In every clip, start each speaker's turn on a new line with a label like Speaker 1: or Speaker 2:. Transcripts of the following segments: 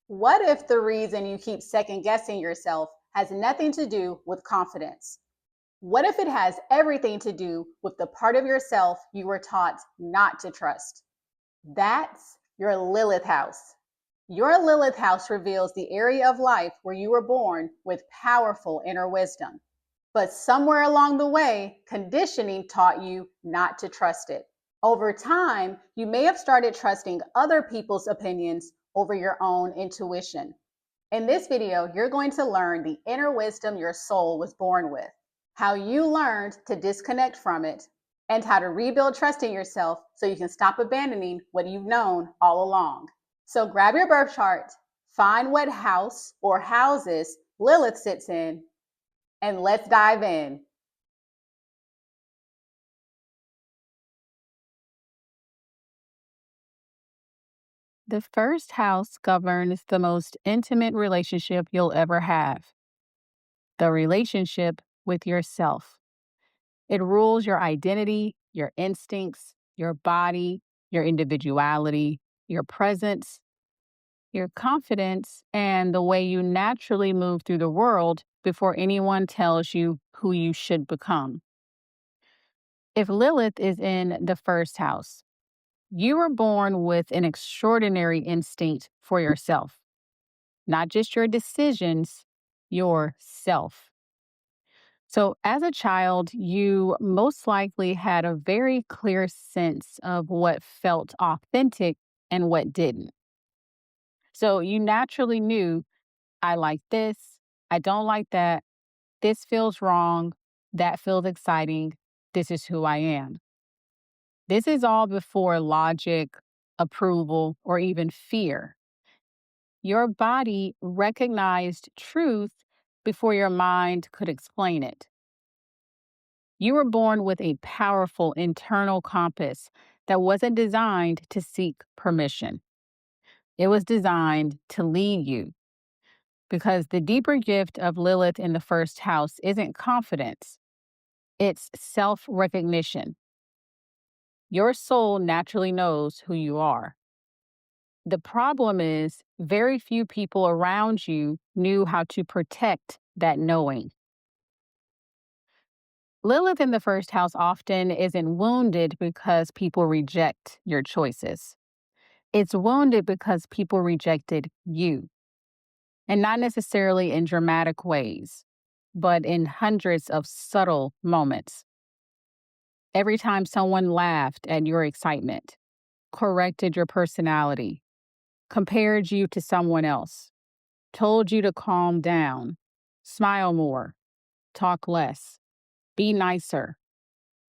Speaker 1: What if the reason you keep second guessing yourself has nothing to do with confidence? What if it has everything to do with the part of yourself you were taught not to trust? That's your Lilith house. Your Lilith house reveals the area of life where you were born with powerful inner wisdom. But somewhere along the way, conditioning taught you not to trust it. Over time, you may have started trusting other people's opinions over your own intuition. In this video, you're going to learn the inner wisdom your soul was born with, how you learned to disconnect from it, and how to rebuild trust in yourself so you can stop abandoning what you've known all along. So grab your birth chart, find what house or houses Lilith sits in, and let's dive in.
Speaker 2: The first house governs the most intimate relationship you'll ever have, the relationship with yourself. It rules your identity, your instincts, your body, your individuality, your presence, your confidence, and the way you naturally move through the world before anyone tells you who you should become. If Lilith is in the first house, you were born with an extraordinary instinct for yourself. Not just your decisions, your self. So, as a child, you most likely had a very clear sense of what felt authentic and what didn't. So, you naturally knew, I like this, I don't like that, this feels wrong, that feels exciting, this is who I am. This is all before logic, approval, or even fear. Your body recognized truth before your mind could explain it. You were born with a powerful internal compass that wasn't designed to seek permission. It was designed to lead you because the deeper gift of Lilith in the first house isn't confidence, it's self recognition. Your soul naturally knows who you are. The problem is, very few people around you knew how to protect that knowing. Lilith in the first house often isn't wounded because people reject your choices. It's wounded because people rejected you, and not necessarily in dramatic ways, but in hundreds of subtle moments. Every time someone laughed at your excitement, corrected your personality, compared you to someone else, told you to calm down, smile more, talk less, be nicer,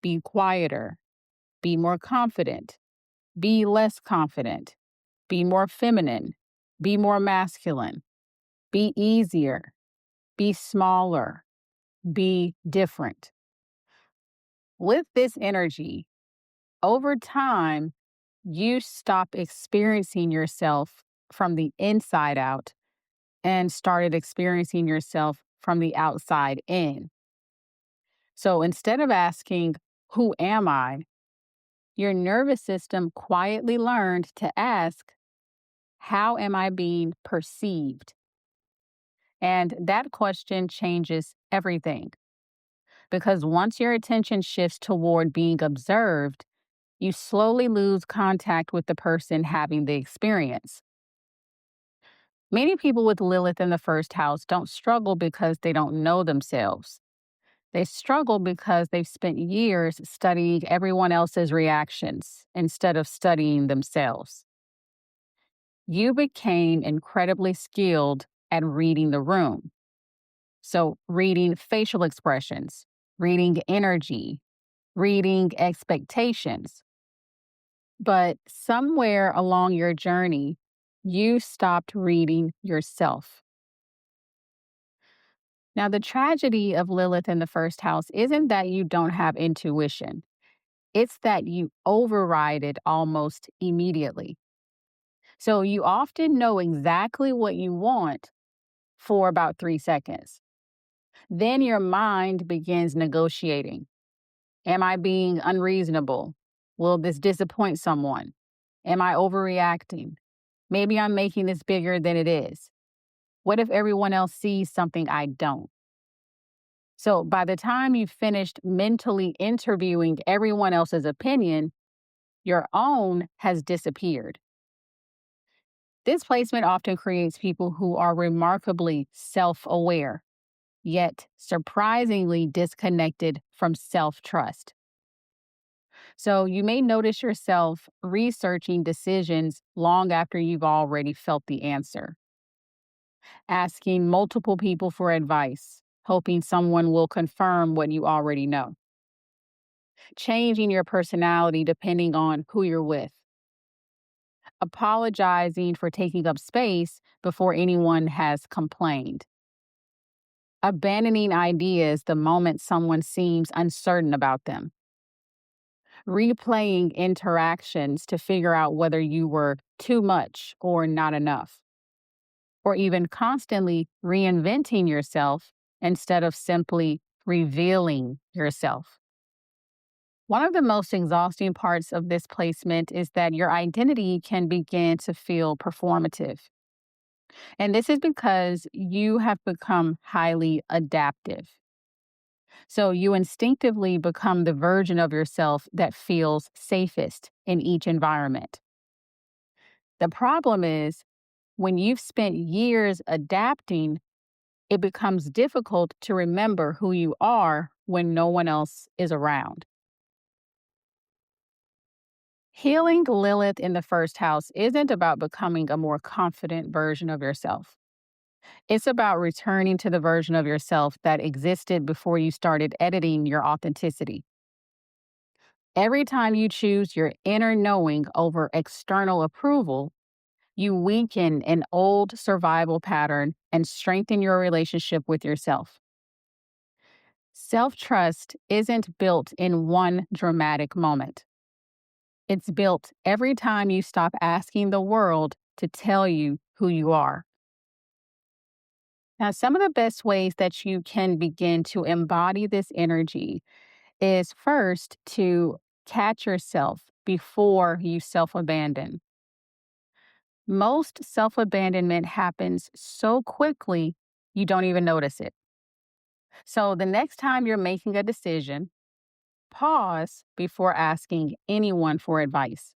Speaker 2: be quieter, be more confident, be less confident, be more feminine, be more masculine, be easier, be smaller, be different. With this energy, over time, you stop experiencing yourself from the inside out and started experiencing yourself from the outside in. So instead of asking, who am I? Your nervous system quietly learned to ask, how am I being perceived? And that question changes everything. Because once your attention shifts toward being observed, you slowly lose contact with the person having the experience. Many people with Lilith in the first house don't struggle because they don't know themselves. They struggle because they've spent years studying everyone else's reactions instead of studying themselves. You became incredibly skilled at reading the room. So, reading facial expressions, reading energy, reading expectations. But somewhere along your journey, you stopped reading yourself. Now, the tragedy of Lilith in the first house isn't that you don't have intuition, it's that you override it almost immediately. So, you often know exactly what you want for about 3 seconds. Then your mind begins negotiating. Am I being unreasonable? Will this disappoint someone? Am I overreacting? Maybe I'm making this bigger than it is. What if everyone else sees something I don't? So by the time you've finished mentally interviewing everyone else's opinion, your own has disappeared. This placement often creates people who are remarkably self aware, yet surprisingly disconnected from self trust. So you may notice yourself researching decisions long after you've already felt the answer, asking multiple people for advice, hoping someone will confirm what you already know, changing your personality depending on who you're with, apologizing for taking up space before anyone has complained, abandoning ideas the moment someone seems uncertain about them, replaying interactions to figure out whether you were too much or not enough, or even constantly reinventing yourself instead of simply revealing yourself. One of the most exhausting parts of this placement is that your identity can begin to feel performative. And this is because you have become highly adaptive. So you instinctively become the version of yourself that feels safest in each environment. The problem is, when you've spent years adapting, it becomes difficult to remember who you are when no one else is around. Healing Lilith in the first house isn't about becoming a more confident version of yourself. It's about returning to the version of yourself that existed before you started editing your authenticity. Every time you choose your inner knowing over external approval, you weaken an old survival pattern and strengthen your relationship with yourself. Self trust isn't built in one dramatic moment. It's built every time you stop asking the world to tell you who you are. Now, some of the best ways that you can begin to embody this energy is first to catch yourself before you self abandon. Most self abandonment happens so quickly, you don't even notice it. So, the next time you're making a decision, pause before asking anyone for advice.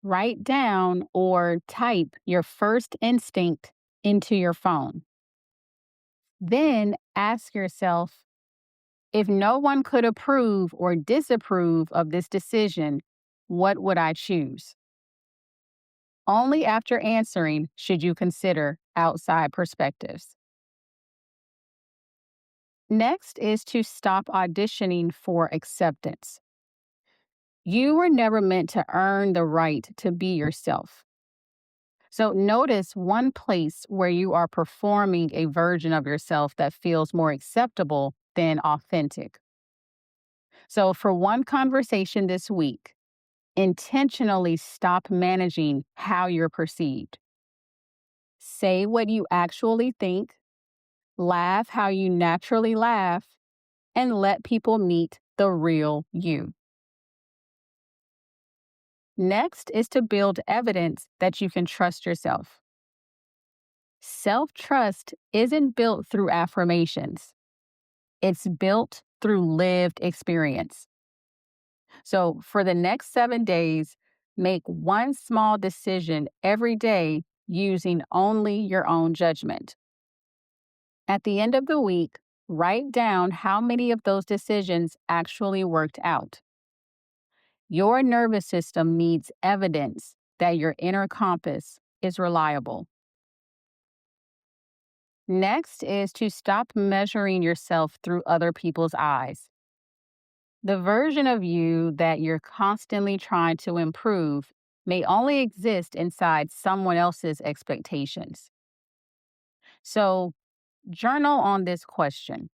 Speaker 2: Write down or type your first instinct into your phone. Then ask yourself, if no one could approve or disapprove of this decision, what would I choose? Only after answering should you consider outside perspectives. Next is to stop auditioning for acceptance. You were never meant to earn the right to be yourself. So notice one place where you are performing a version of yourself that feels more acceptable than authentic. So for one conversation this week, intentionally stop managing how you're perceived. Say what you actually think, laugh how you naturally laugh, and let people meet the real you. Next is to build evidence that you can trust yourself. Self trust isn't built through affirmations, it's built through lived experience. So, for the next 7 days, make one small decision every day using only your own judgment. At the end of the week, write down how many of those decisions actually worked out. Your nervous system needs evidence that your inner compass is reliable. Next is to stop measuring yourself through other people's eyes. The version of you that you're constantly trying to improve may only exist inside someone else's expectations. So, journal on this question: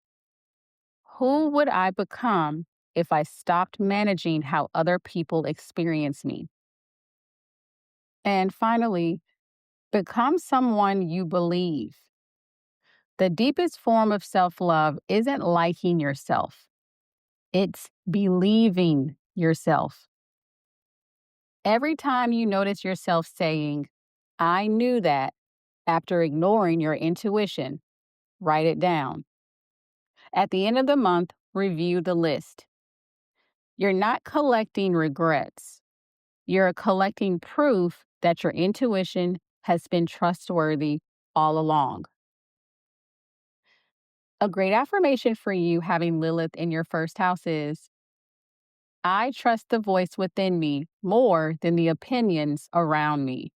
Speaker 2: who would I become if I stopped managing how other people experience me? And finally, become someone you believe. The deepest form of self love isn't liking yourself, it's believing yourself. Every time you notice yourself saying, I knew that after ignoring your intuition. Write it down. At the end of the month, review the list. You're not collecting regrets. You're collecting proof that your intuition has been trustworthy all along. A great affirmation for you having Lilith in your first house is I trust the voice within me more than the opinions around me.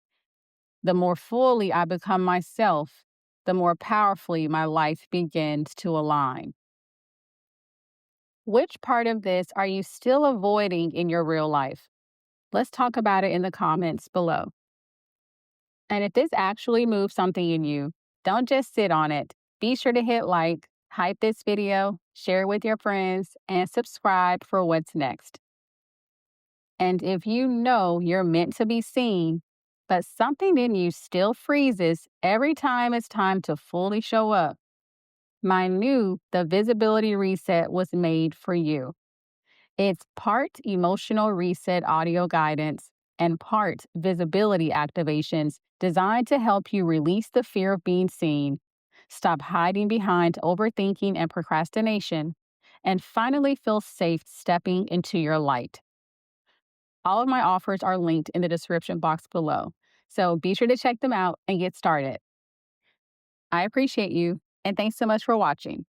Speaker 2: The more fully I become myself, the more powerfully my life begins to align. Which part of this are you still avoiding in your real life? Let's talk about it in the comments below. And if this actually moves something in you, don't just sit on it. Be sure to hit like, hype this video, share it with your friends, and subscribe for what's next. And if you know you're meant to be seen, but something in you still freezes every time it's time to fully show up, my new The Visibility Reset was made for you. It's part emotional reset audio guidance and part visibility activations designed to help you release the fear of being seen, stop hiding behind overthinking and procrastination, and finally feel safe stepping into your light. All of my offers are linked in the description box below, so be sure to check them out and get started. I appreciate you, and thanks so much for watching.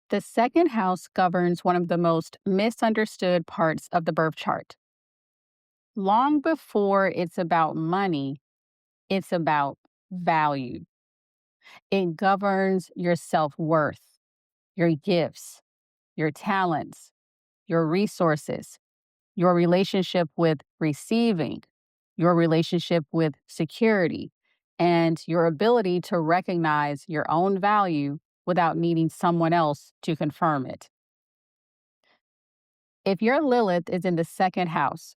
Speaker 2: The second house governs one of the most misunderstood parts of the birth chart. Long before it's about money, it's about value. It governs your self worth, your gifts, your talents, your resources, your relationship with receiving, your relationship with security, and your ability to recognize your own value without needing someone else to confirm it. If your Lilith is in the second house,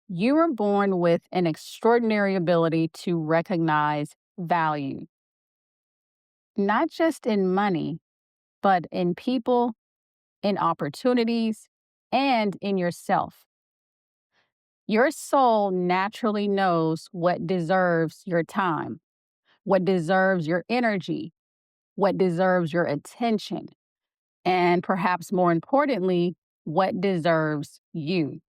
Speaker 2: you were born with an extraordinary ability to recognize value, not just in money, but in people, in opportunities, and in yourself. Your soul naturally knows what deserves your time, what deserves your energy, what deserves your attention, and perhaps more importantly, what deserves you.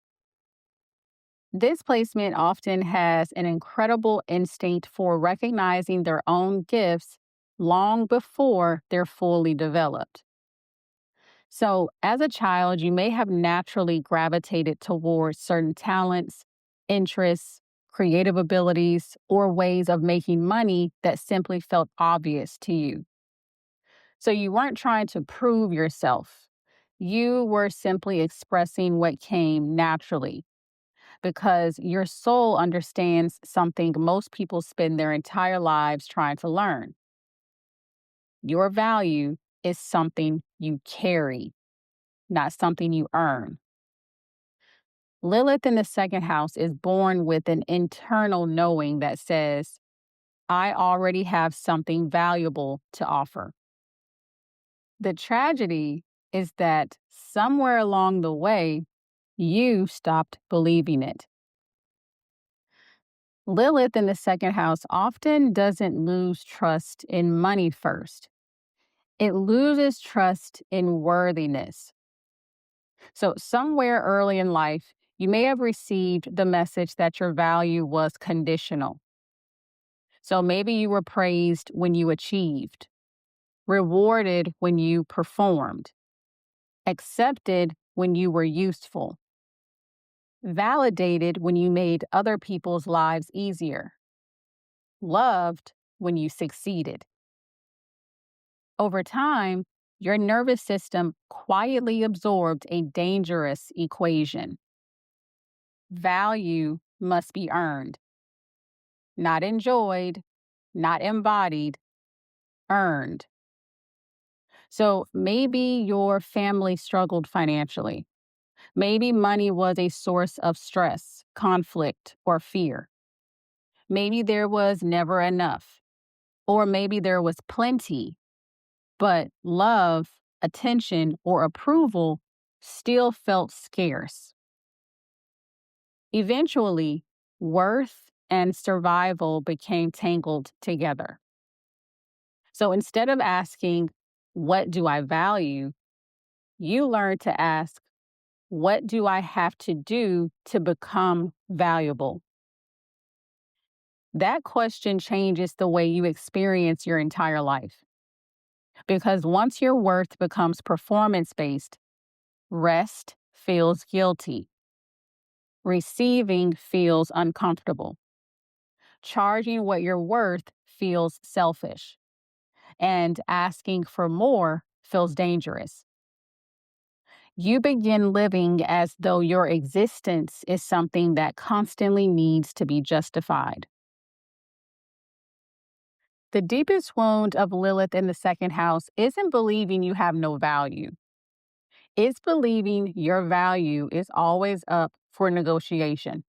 Speaker 2: This placement often has an incredible instinct for recognizing their own gifts long before they're fully developed. So, as a child, you may have naturally gravitated towards certain talents, interests, creative abilities, or ways of making money that simply felt obvious to you. So, you weren't trying to prove yourself. You were simply expressing what came naturally because your soul understands something most people spend their entire lives trying to learn. Your value is something you carry, not something you earn. Lilith in the second house is born with an internal knowing that says, I already have something valuable to offer. The tragedy is that somewhere along the way, you stopped believing it. Lilith in the second house often doesn't lose trust in money first. It loses trust in worthiness. So, somewhere early in life, you may have received the message that your value was conditional. So, maybe you were praised when you achieved, rewarded when you performed, accepted when you were useful, validated when you made other people's lives easier, loved when you succeeded. Over time, your nervous system quietly absorbed a dangerous equation. Value must be earned, not enjoyed, not embodied, earned. So maybe your family struggled financially. Maybe money was a source of stress, conflict, or fear. Maybe there was never enough, or maybe there was plenty, but love, attention, or approval still felt scarce. Eventually, worth and survival became tangled together. So instead of asking, "What do I value?" you learn to ask, "What do I have to do to become valuable?" That question changes the way you experience your entire life. Because once your worth becomes performance based, rest feels guilty, receiving feels uncomfortable, charging what you're worth feels selfish, and asking for more feels dangerous. You begin living as though your existence is something that constantly needs to be justified. The deepest wound of Lilith in the second house isn't believing you have no value. It's believing your value is always up for negotiation.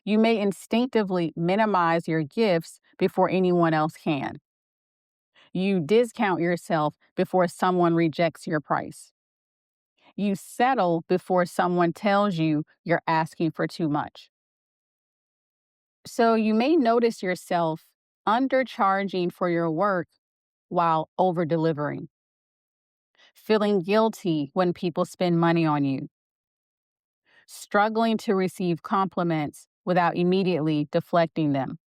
Speaker 2: You may instinctively minimize your gifts before anyone else can. You discount yourself before someone rejects your price. You settle before someone tells you you're asking for too much. So you may notice yourself undercharging for your work while over delivering, feeling guilty when people spend money on you, struggling to receive compliments without immediately deflecting them,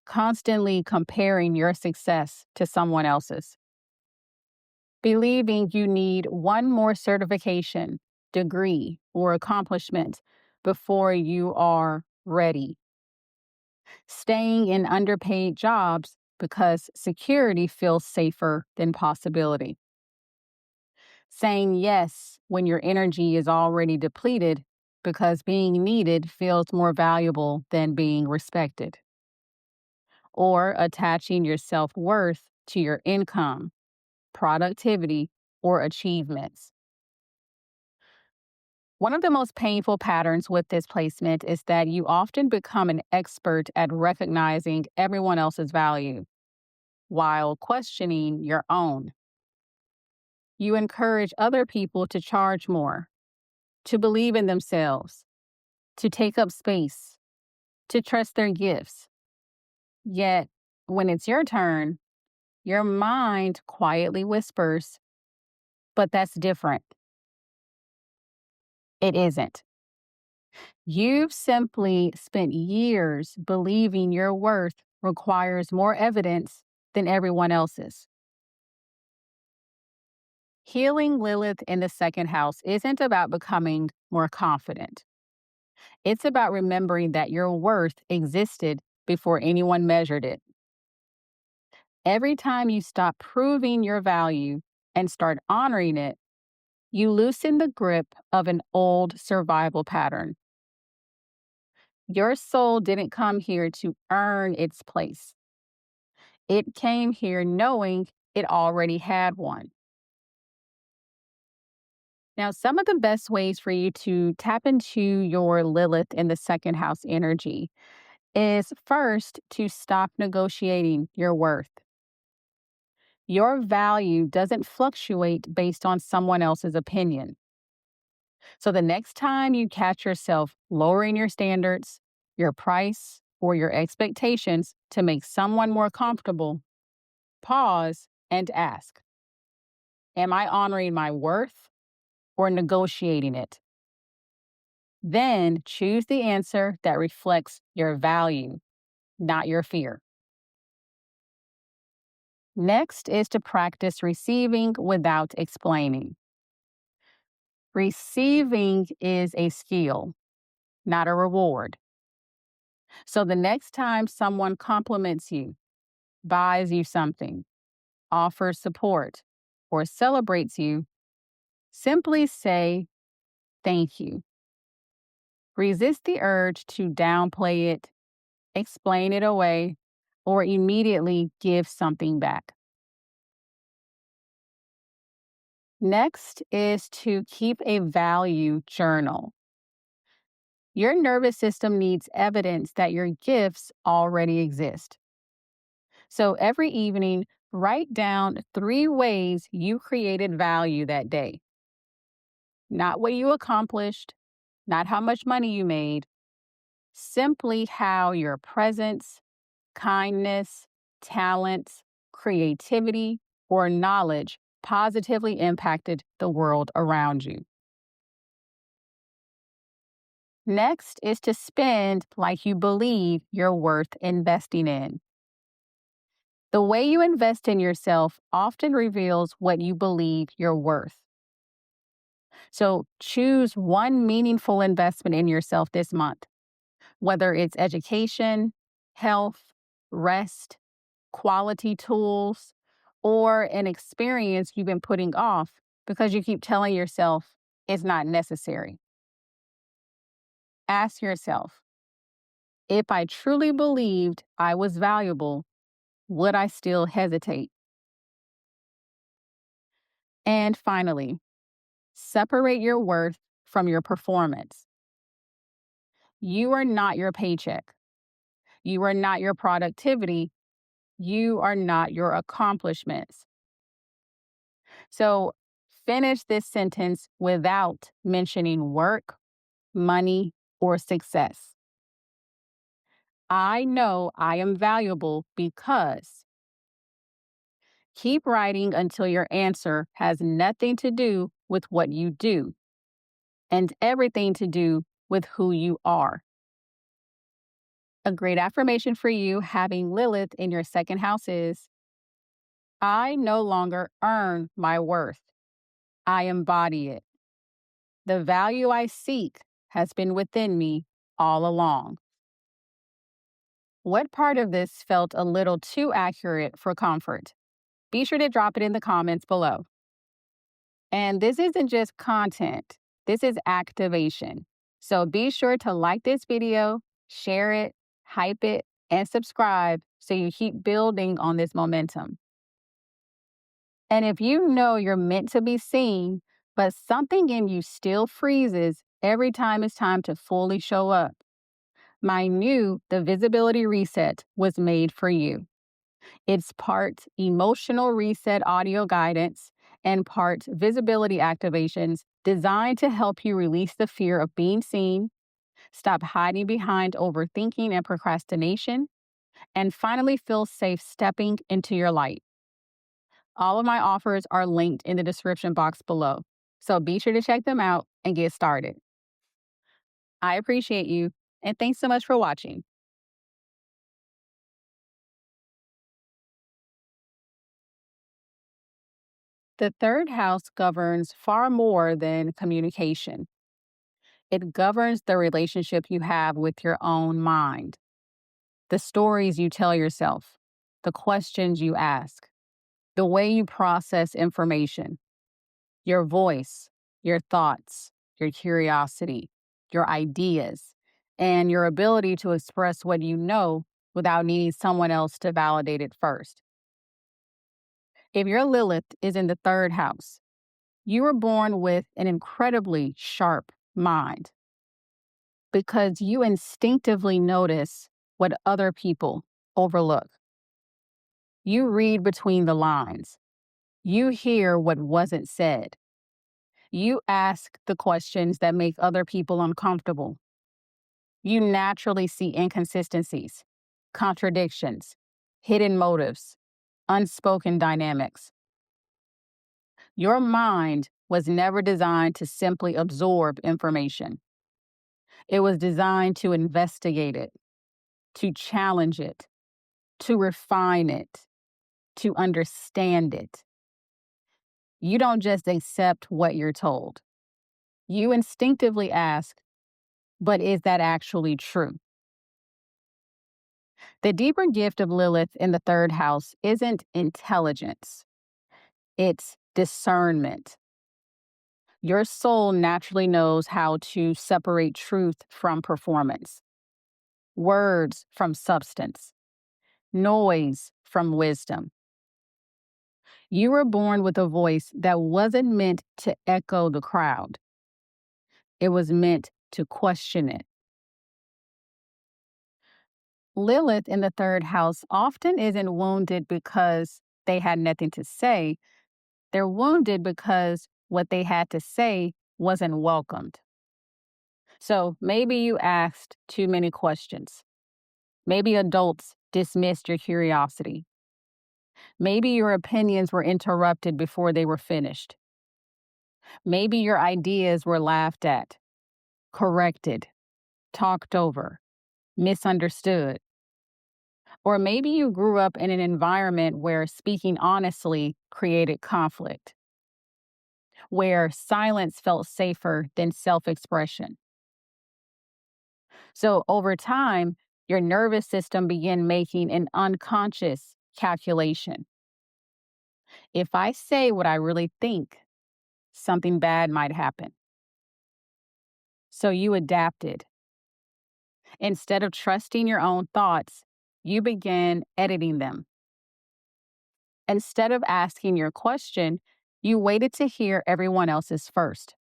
Speaker 2: constantly comparing your success to someone else's, believing you need one more certification, degree, or accomplishment before you are ready, staying in underpaid jobs because security feels safer than possibility, saying yes when your energy is already depleted because being needed feels more valuable than being respected, or attaching your self worth to your income, productivity, or achievements. One of the most painful patterns with this placement is that you often become an expert at recognizing everyone else's value while questioning your own. You encourage other people to charge more, to believe in themselves, to take up space, to trust their gifts. Yet, when it's your turn, your mind quietly whispers, "But that's different." It isn't. You've simply spent years believing your worth requires more evidence than everyone else's. Healing Lilith in the second house isn't about becoming more confident. It's about remembering that your worth existed before anyone measured it. Every time you stop proving your value and start honoring it, you loosen the grip of an old survival pattern. Your soul didn't come here to earn its place. It came here knowing it already had one. Now, some of the best ways for you to tap into your Lilith in the second house energy is first to stop negotiating your worth. Your value doesn't fluctuate based on someone else's opinion. So the next time you catch yourself lowering your standards, your price, or your expectations to make someone more comfortable, pause and ask, am I honoring my worth or negotiating it? Then choose the answer that reflects your value, not your fear. Next is to practice receiving without explaining. Receiving is a skill, not a reward. So the next time someone compliments you, buys you something, offers support, or celebrates you, simply say, "Thank you." Resist the urge to downplay it, explain it away, or immediately give something back. Next is to keep a value journal. Your nervous system needs evidence that your gifts already exist. So every evening, write down 3 ways you created value that day. Not what you accomplished, not how much money you made, simply how your presence, kindness, talents, creativity, or knowledge positively impacted the world around you. Next is to spend like you believe you're worth investing in. The way you invest in yourself often reveals what you believe you're worth. So choose one meaningful investment in yourself this month, whether it's education, health, rest, quality tools, or an experience you've been putting off because you keep telling yourself it's not necessary. Ask yourself, if I truly believed I was valuable, would I still hesitate? And finally, separate your worth from your performance. You are not your paycheck. You are not your productivity. You are not your accomplishments. So finish this sentence without mentioning work, money, or success. I know I am valuable because. Keep writing until your answer has nothing to do with what you do and everything to do with who you are. A great affirmation for you having Lilith in your second house is I no longer earn my worth. I embody it. The value I seek has been within me all along. What part of this felt a little too accurate for comfort? Be sure to drop it in the comments below. And this isn't just content, this is activation. So be sure to like this video, share it, hype it, and subscribe so you keep building on this momentum. And if you know you're meant to be seen, but something in you still freezes every time it's time to fully show up, my new The Visibility Reset was made for you. It's part emotional reset audio guidance and part visibility activations designed to help you release the fear of being seen, stop hiding behind overthinking and procrastination, and finally feel safe stepping into your light. All of my offers are linked in the description box below, so be sure to check them out and get started. I appreciate you, and thanks so much for watching. The third house governs far more than communication. It governs the relationship you have with your own mind, the stories you tell yourself, the questions you ask, the way you process information, your voice, your thoughts, your curiosity, your ideas, and your ability to express what you know without needing someone else to validate it first. If your Lilith is in the third house, you were born with an incredibly sharp mind because you instinctively notice what other people overlook. You read between the lines. You hear what wasn't said. You ask the questions that make other people uncomfortable. You naturally see inconsistencies, contradictions, hidden motives, unspoken dynamics. Your mind was never designed to simply absorb information. It was designed to investigate it, to challenge it, to refine it, to understand it. You don't just accept what you're told. You instinctively ask, but is that actually true? The deeper gift of Lilith in the third house isn't intelligence, it's discernment. Your soul naturally knows how to separate truth from performance, words from substance, noise from wisdom. You were born with a voice that wasn't meant to echo the crowd. It was meant to question it. Lilith in the third house often isn't wounded because they had nothing to say. They're wounded because what they had to say wasn't welcomed. So maybe you asked too many questions. Maybe adults dismissed your curiosity. Maybe your opinions were interrupted before they were finished. Maybe your ideas were laughed at, corrected, talked over, misunderstood. Or maybe you grew up in an environment where speaking honestly created conflict, where silence felt safer than self expression. So over time, your nervous system began making an unconscious calculation. If I say what I really think, something bad might happen. So you adapted. Instead of trusting your own thoughts, you began editing them. Instead of asking your question, you waited to hear everyone else's first.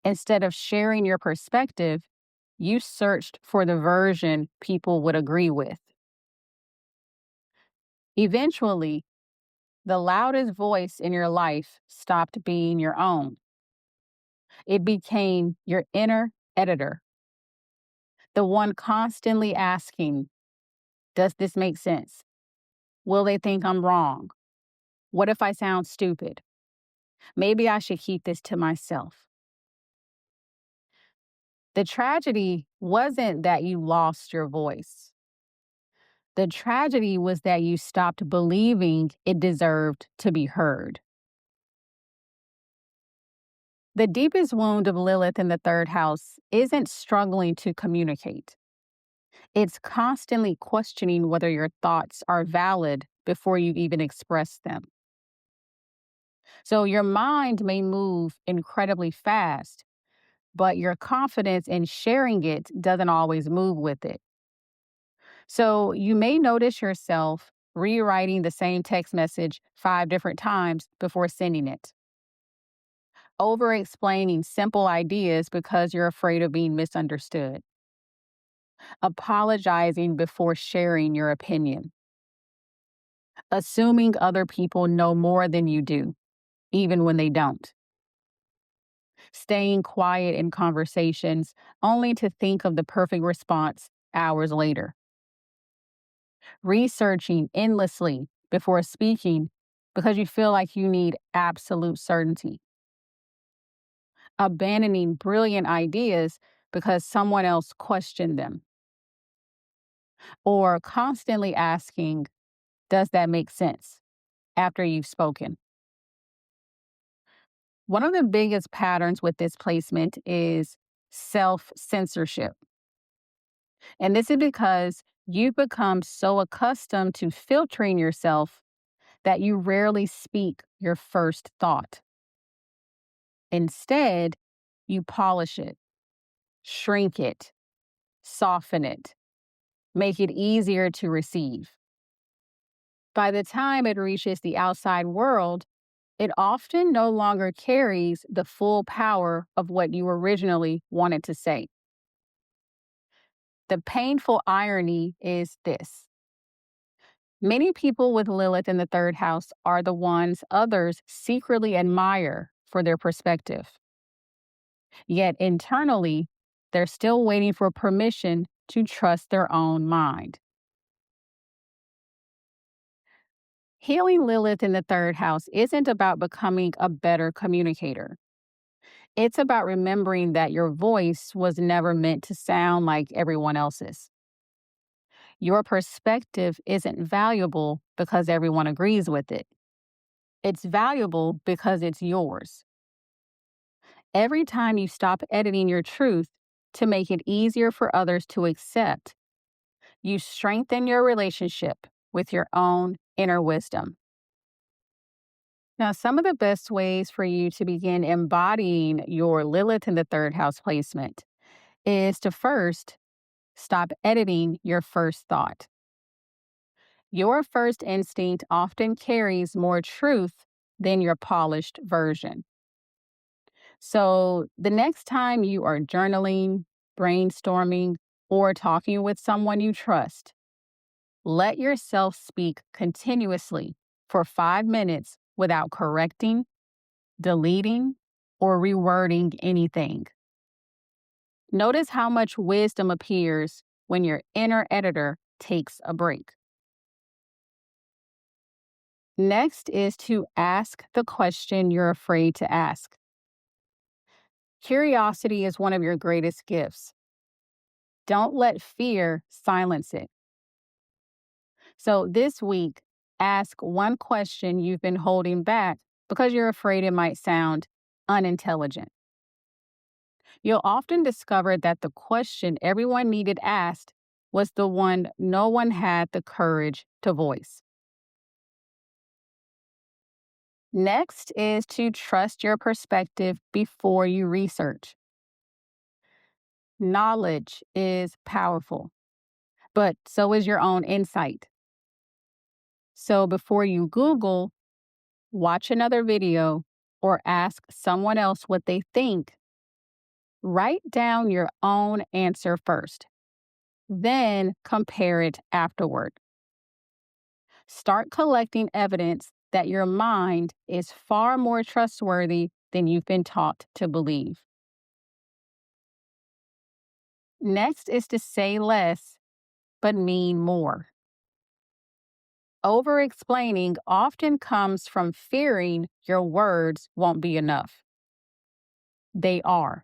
Speaker 2: Instead of sharing your perspective, you searched for the version people would agree with. Eventually, the loudest voice in your life stopped being your own. It became your inner editor, the one constantly asking, does this make sense? Will they think I'm wrong? What if I sound stupid? Maybe I should keep this to myself. The tragedy wasn't that you lost your voice. The tragedy was that you stopped believing it deserved to be heard. The deepest wound of Lilith in the third house isn't struggling to communicate. It's constantly questioning whether your thoughts are valid before you even express them. So your mind may move incredibly fast, but your confidence in sharing it doesn't always move with it. So you may notice yourself rewriting the same text message 5 different times before sending it, over explaining simple ideas because you're afraid of being misunderstood, apologizing before sharing your opinion, assuming other people know more than you do, even when they don't, staying quiet in conversations only to think of the perfect response hours later, researching endlessly before speaking because you feel like you need absolute certainty, abandoning brilliant ideas because someone else questioned them, or constantly asking, does that make sense after you've spoken? One of the biggest patterns with this placement is self censorship. And this is because you've become so accustomed to filtering yourself that you rarely speak your first thought. Instead, you polish it, shrink it, soften it, make it easier to receive. By the time it reaches the outside world, it often no longer carries the full power of what you originally wanted to say. The painful irony is this: many people with Lilith in the third house are the ones others secretly admire for their perspective. Yet internally, they're still waiting for permission to trust their own mind. Healing Lilith in the third house isn't about becoming a better communicator. It's about remembering that your voice was never meant to sound like everyone else's. Your perspective isn't valuable because everyone agrees with it. It's valuable because it's yours. Every time you stop editing your truth to make it easier for others to accept, you strengthen your relationship with your own inner wisdom. Now, some of the best ways for you to begin embodying your Lilith in the third house placement is to first stop editing your first thought. Your first instinct often carries more truth than your polished version. So, the next time you are journaling, brainstorming, or talking with someone you trust, let yourself speak continuously for 5 minutes without correcting, deleting, or rewording anything. Notice how much wisdom appears when your inner editor takes a break. Next is to ask the question you're afraid to ask. Curiosity is one of your greatest gifts. Don't let fear silence it. So this week, ask one question you've been holding back because you're afraid it might sound unintelligent. You'll often discover that the question everyone needed asked was the one no one had the courage to voice. Next is to trust your perspective before you research. Knowledge is powerful, but so is your own insight. So before you Google, watch another video, or ask someone else what they think, write down your own answer first. Then compare it afterward. Start collecting evidence that your mind is far more trustworthy than you've been taught to believe. Next is to say less, but mean more. Over explaining often comes from fearing your words won't be enough. They are.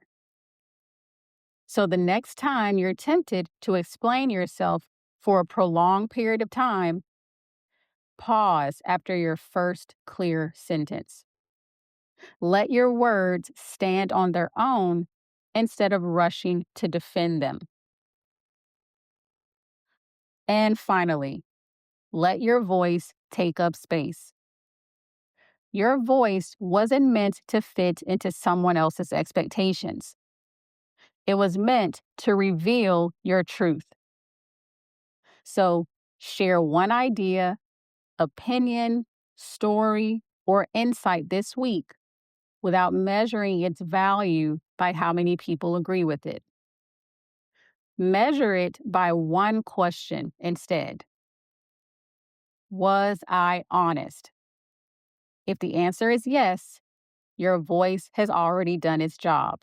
Speaker 2: So the next time you're tempted to explain yourself for a prolonged period of time, pause after your first clear sentence. Let your words stand on their own instead of rushing to defend them. And finally, let your voice take up space. Your voice wasn't meant to fit into someone else's expectations. It was meant to reveal your truth. So, share one idea, opinion, story, or insight this week without measuring its value by how many people agree with it. Measure it by one question instead. Was I honest? If the answer is yes, your voice has already done its job.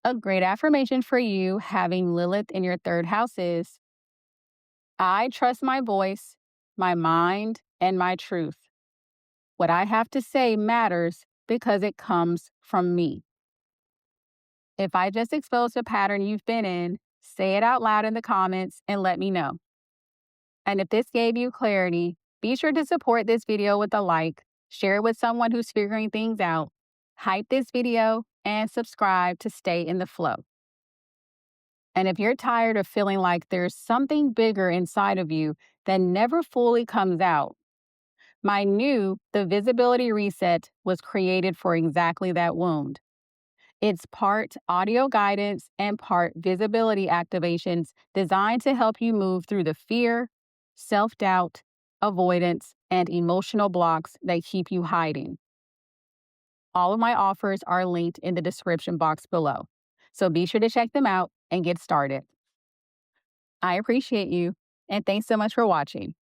Speaker 2: A great affirmation for you having Lilith in your third house is: I trust my voice, my mind, and my truth. What I have to say matters because it comes from me. If I just exposed a pattern you've been in, say it out loud in the comments and let me know. And if this gave you clarity, be sure to support this video with a like, share it with someone who's figuring things out, hype this video, and subscribe to stay in the flow. And if you're tired of feeling like there's something bigger inside of you that never fully comes out, my new The Visibility Reset was created for exactly that wound. It's part audio guidance and part visibility activations designed to help you move through the fear, self-doubt, avoidance, and emotional blocks that keep you hiding. All of my offers are linked in the description box below, so be sure to check them out and get started. I appreciate you, and thanks so much for watching.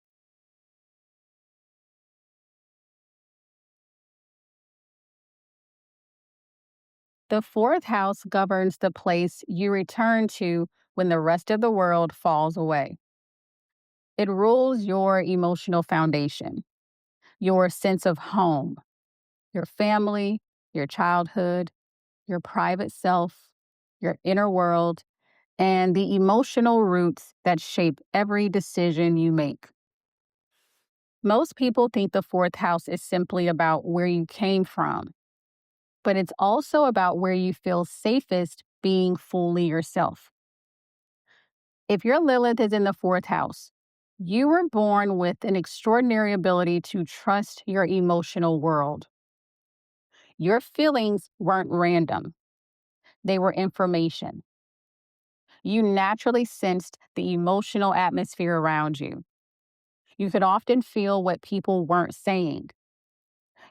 Speaker 2: The fourth house governs the place you return to when the rest of the world falls away. It rules your emotional foundation, your sense of home, your family, your childhood, your private self, your inner world, and the emotional roots that shape every decision you make. Most people think the fourth house is simply about where you came from, but it's also about where you feel safest being fully yourself. If your Lilith is in the fourth house, you were born with an extraordinary ability to trust your emotional world. Your feelings weren't random, they were information. You naturally sensed the emotional atmosphere around you. You could often feel what people weren't saying.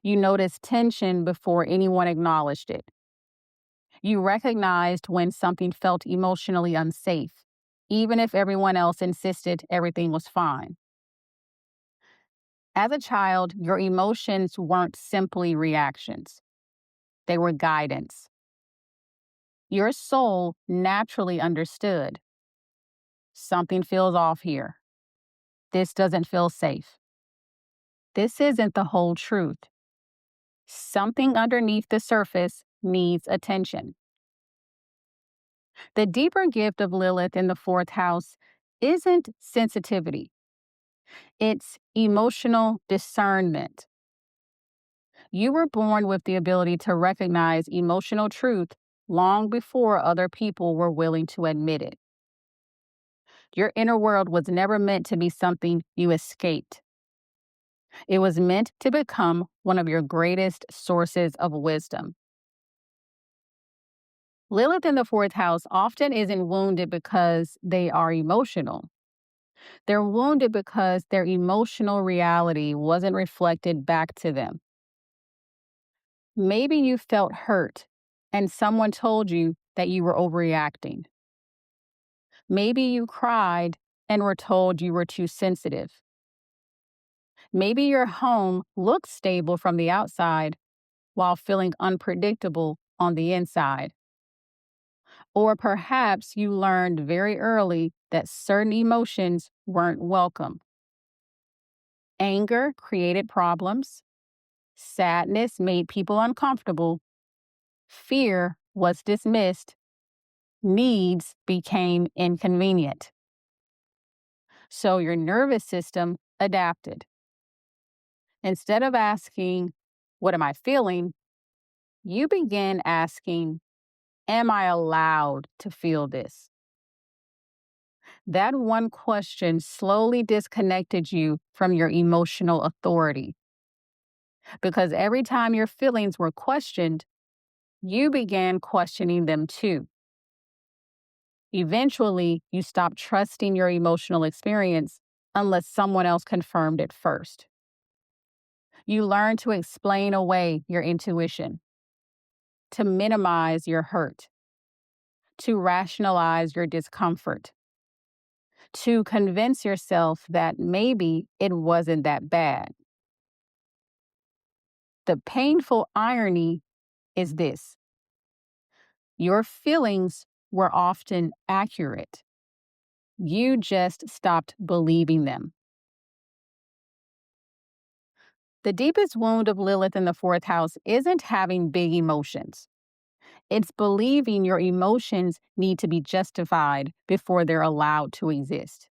Speaker 2: You noticed tension before anyone acknowledged it. You recognized when something felt emotionally unsafe, even if everyone else insisted everything was fine. As a child, your emotions weren't simply reactions, they were guidance. Your soul naturally understood. Something feels off here. This doesn't feel safe. This isn't the whole truth. Something underneath the surface needs attention. The deeper gift of Lilith in the fourth house isn't sensitivity, it's emotional discernment. You were born with the ability to recognize emotional truth long before other people were willing to admit it. Your inner world was never meant to be something you escaped. It was meant to become one of your greatest sources of wisdom. Lilith in the fourth house often isn't wounded because they are emotional. They're wounded because their emotional reality wasn't reflected back to them. Maybe you felt hurt and someone told you that you were overreacting. Maybe you cried and were told you were too sensitive. Maybe your home looked stable from the outside while feeling unpredictable on the inside. Or perhaps you learned very early that certain emotions weren't welcome. Anger created problems. Sadness made people uncomfortable. Fear was dismissed. Needs became inconvenient. So your nervous system adapted. Instead of asking, "What am I feeling?" you began asking, "Am I allowed to feel this?" That one question slowly disconnected you from your emotional authority. Because every time your feelings were questioned, you began questioning them too. Eventually, you stopped trusting your emotional experience unless someone else confirmed it first. You learned to explain away your intuition, to minimize your hurt, to rationalize your discomfort, to convince yourself that maybe it wasn't that bad. The painful irony is this: your feelings were often accurate. You just stopped believing them. The deepest wound of Lilith in the fourth house isn't having big emotions. It's believing your emotions need to be justified before they're allowed to exist.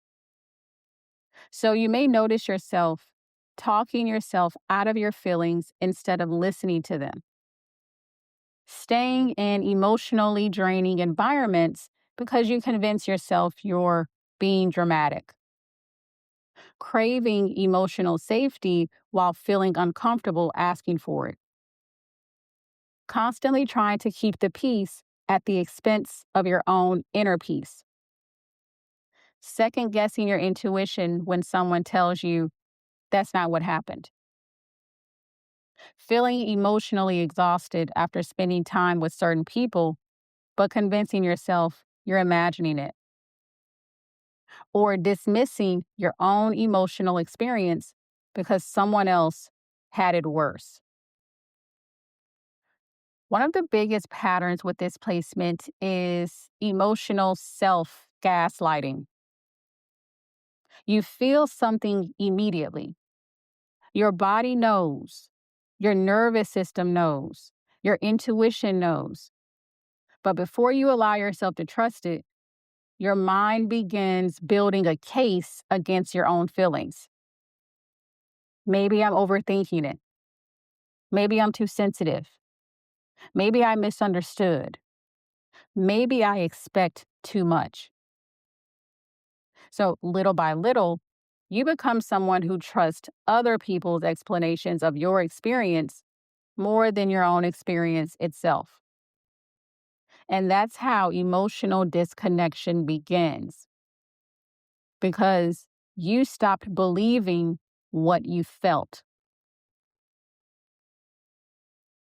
Speaker 2: So you may notice yourself talking yourself out of your feelings instead of listening to them. Staying in emotionally draining environments because you convince yourself you're being dramatic. Craving emotional safety while feeling uncomfortable asking for it. Constantly trying to keep the peace at the expense of your own inner peace. Second guessing your intuition when someone tells you that's not what happened. Feeling emotionally exhausted after spending time with certain people, but convincing yourself you're imagining it. Or dismissing your own emotional experience because someone else had it worse. One of the biggest patterns with this placement is emotional self-gaslighting. You feel something immediately. Your body knows. Your nervous system knows. Your intuition knows. But before you allow yourself to trust it, your mind begins building a case against your own feelings. Maybe I'm overthinking it. Maybe I'm too sensitive. Maybe I misunderstood. Maybe I expect too much. So little by little, you become someone who trusts other people's explanations of your experience more than your own experience itself. And that's how emotional disconnection begins. Because you stopped believing what you felt.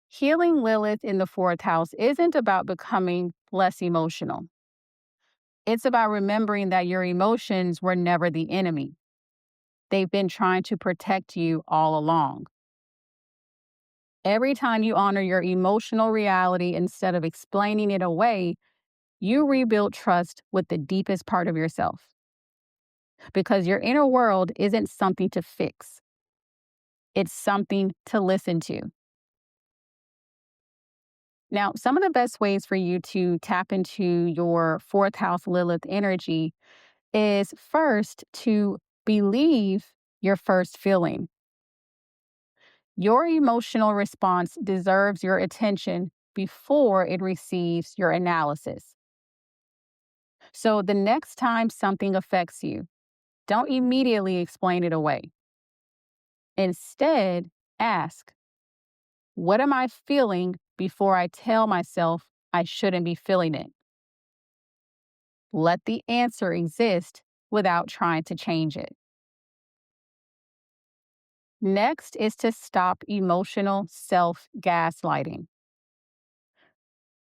Speaker 2: Healing Lilith in the fourth house isn't about becoming less emotional. It's about remembering that your emotions were never the enemy. They've been trying to protect you all along. Every time you honor your emotional reality instead of explaining it away, you rebuild trust with the deepest part of yourself. Because your inner world isn't something to fix, it's something to listen to. Now, some of the best ways for you to tap into your fourth house Lilith energy is first to believe your first feeling. Your emotional response deserves your attention before it receives your analysis. So the next time something affects you, don't immediately explain it away. Instead, ask, what am I feeling before I tell myself I shouldn't be feeling it? Let the answer exist without trying to change it. Next is to stop emotional self-gaslighting.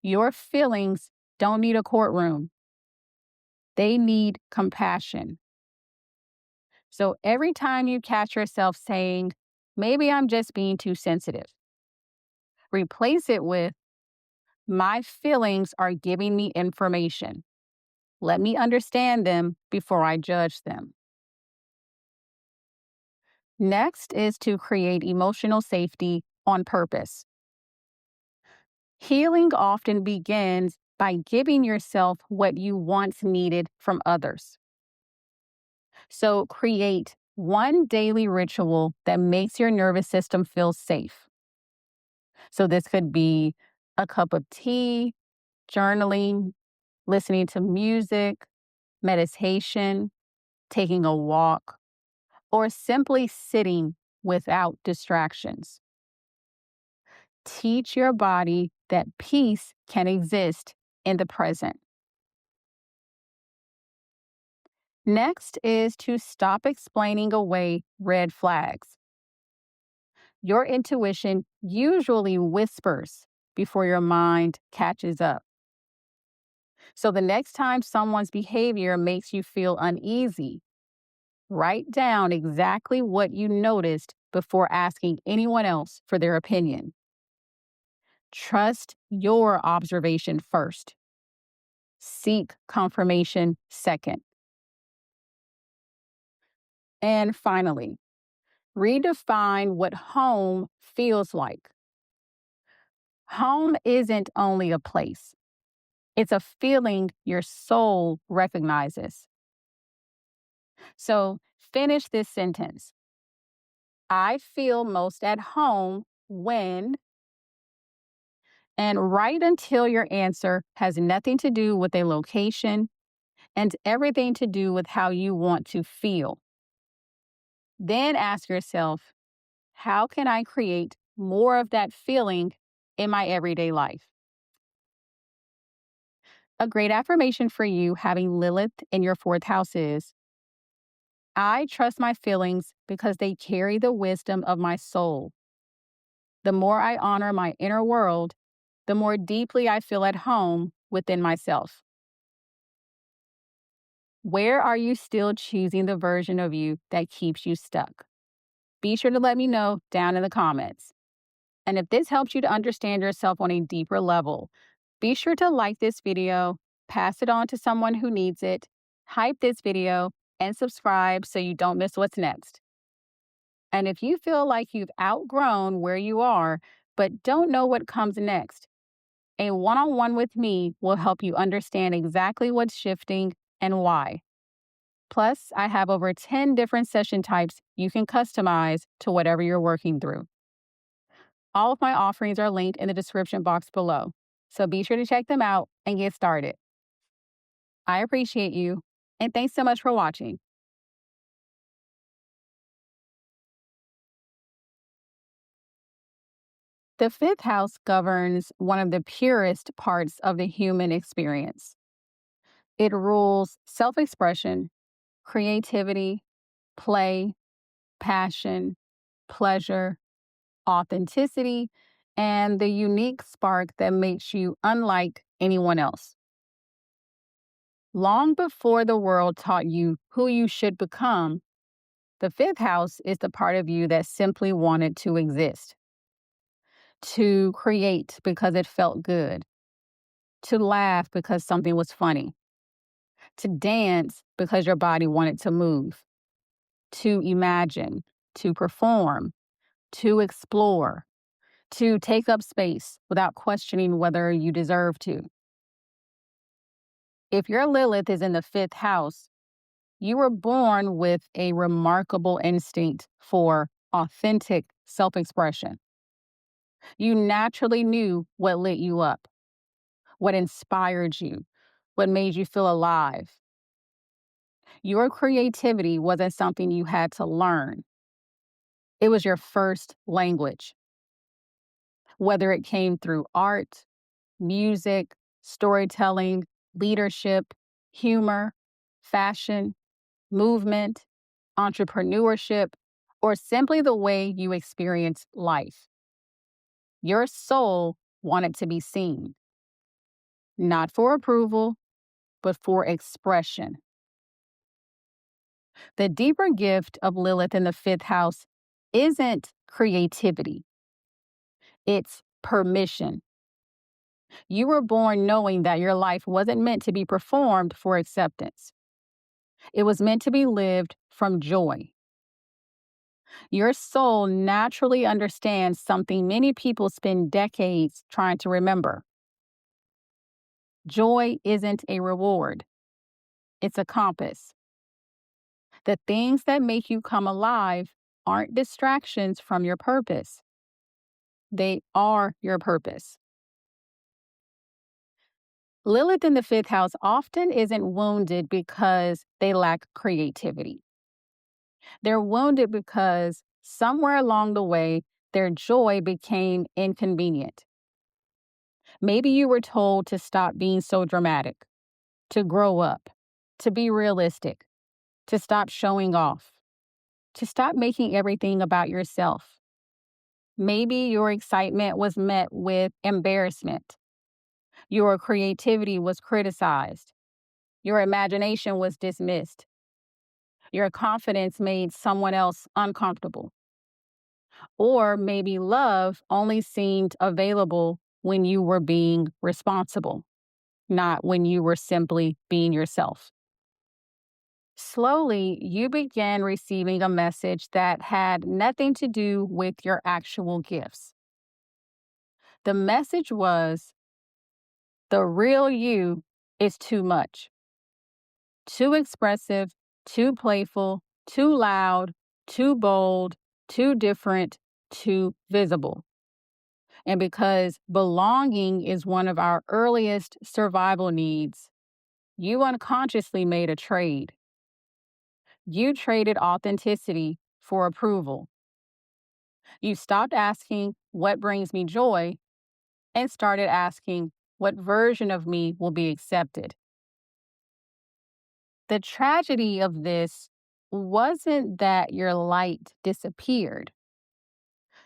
Speaker 2: Your feelings don't need a courtroom. They need compassion. So every time you catch yourself saying, maybe I'm just being too sensitive, replace it with, my feelings are giving me information. Let me understand them before I judge them. Next is to create emotional safety on purpose. Healing often begins by giving yourself what you once needed from others. So create one daily ritual that makes your nervous system feel safe. So this could be a cup of tea, journaling, listening to music, meditation, taking a walk, or simply sitting without distractions. Teach your body that peace can exist in the present. Next is to stop explaining away red flags. Your intuition usually whispers before your mind catches up. So the next time someone's behavior makes you feel uneasy, write down exactly what you noticed before asking anyone else for their opinion. Trust your observation first. Seek confirmation second. And finally, redefine what home feels like. Home isn't only a place, it's a feeling your soul recognizes. So finish this sentence. I feel most at home when, and write until your answer has nothing to do with a location and everything to do with how you want to feel. Then ask yourself, how can I create more of that feeling in my everyday life? A great affirmation for you having Lilith in your fourth house is, I trust my feelings because they carry the wisdom of my soul. The more I honor my inner world, the more deeply I feel at home within myself. Where are you still choosing the version of you that keeps you stuck? Be sure to let me know down in the comments. And if this helps you to understand yourself on a deeper level, be sure to like this video, pass it on to someone who needs it, hype this video, and subscribe so you don't miss what's next. And if you feel like you've outgrown where you are, but don't know what comes next, a one-on-one with me will help you understand exactly what's shifting and why. Plus, I have over 10 different session types you can customize to whatever you're working through. All of my offerings are linked in the description box below, so be sure to check them out and get started. I appreciate you, and thanks so much for watching. The fifth house governs one of the purest parts of the human experience. It rules self-expression, creativity, play, passion, pleasure, authenticity, and the unique spark that makes you unlike anyone else. Long before the world taught you who you should become, the fifth house is the part of you that simply wanted to exist. to create because it felt good, to laugh because something was funny, to dance because your body wanted to move, to imagine, to perform, to explore, to take up space without questioning whether you deserve to. If your Lilith is in the fifth house, you were born with a remarkable instinct for authentic self expression. You naturally knew what lit you up, what inspired you, what made you feel alive. Your creativity wasn't something you had to learn, it was your first language. Whether it came through art, music, storytelling, leadership, humor, fashion, movement, entrepreneurship, or simply the way you experience life. Your soul wanted to be seen, not for approval, but for expression. The deeper gift of Lilith in the fifth house isn't creativity, it's permission. You were born knowing that your life wasn't meant to be performed for acceptance. It was meant to be lived from joy. Your soul naturally understands something many people spend decades trying to remember. Joy isn't a reward, it's a compass. The things that make you come alive aren't distractions from your purpose, they are your purpose. Lilith in the fifth house often isn't wounded because they lack creativity. They're wounded because somewhere along the way, their joy became inconvenient. Maybe you were told to stop being so dramatic, to grow up, to be realistic, to stop showing off, to stop making everything about yourself. Maybe your excitement was met with embarrassment. Your creativity was criticized. Your imagination was dismissed. Your confidence made someone else uncomfortable. Or maybe love only seemed available when you were being responsible, not when you were simply being yourself. Slowly, you began receiving a message that had nothing to do with your actual gifts. The message was, the real you is too much, too expressive, too playful, too loud, too bold, too different, too visible. And because belonging is one of our earliest survival needs, you unconsciously made a trade. You traded authenticity for approval. You stopped asking, what brings me joy, and started asking, what version of me will be accepted? The tragedy of this wasn't that your light disappeared.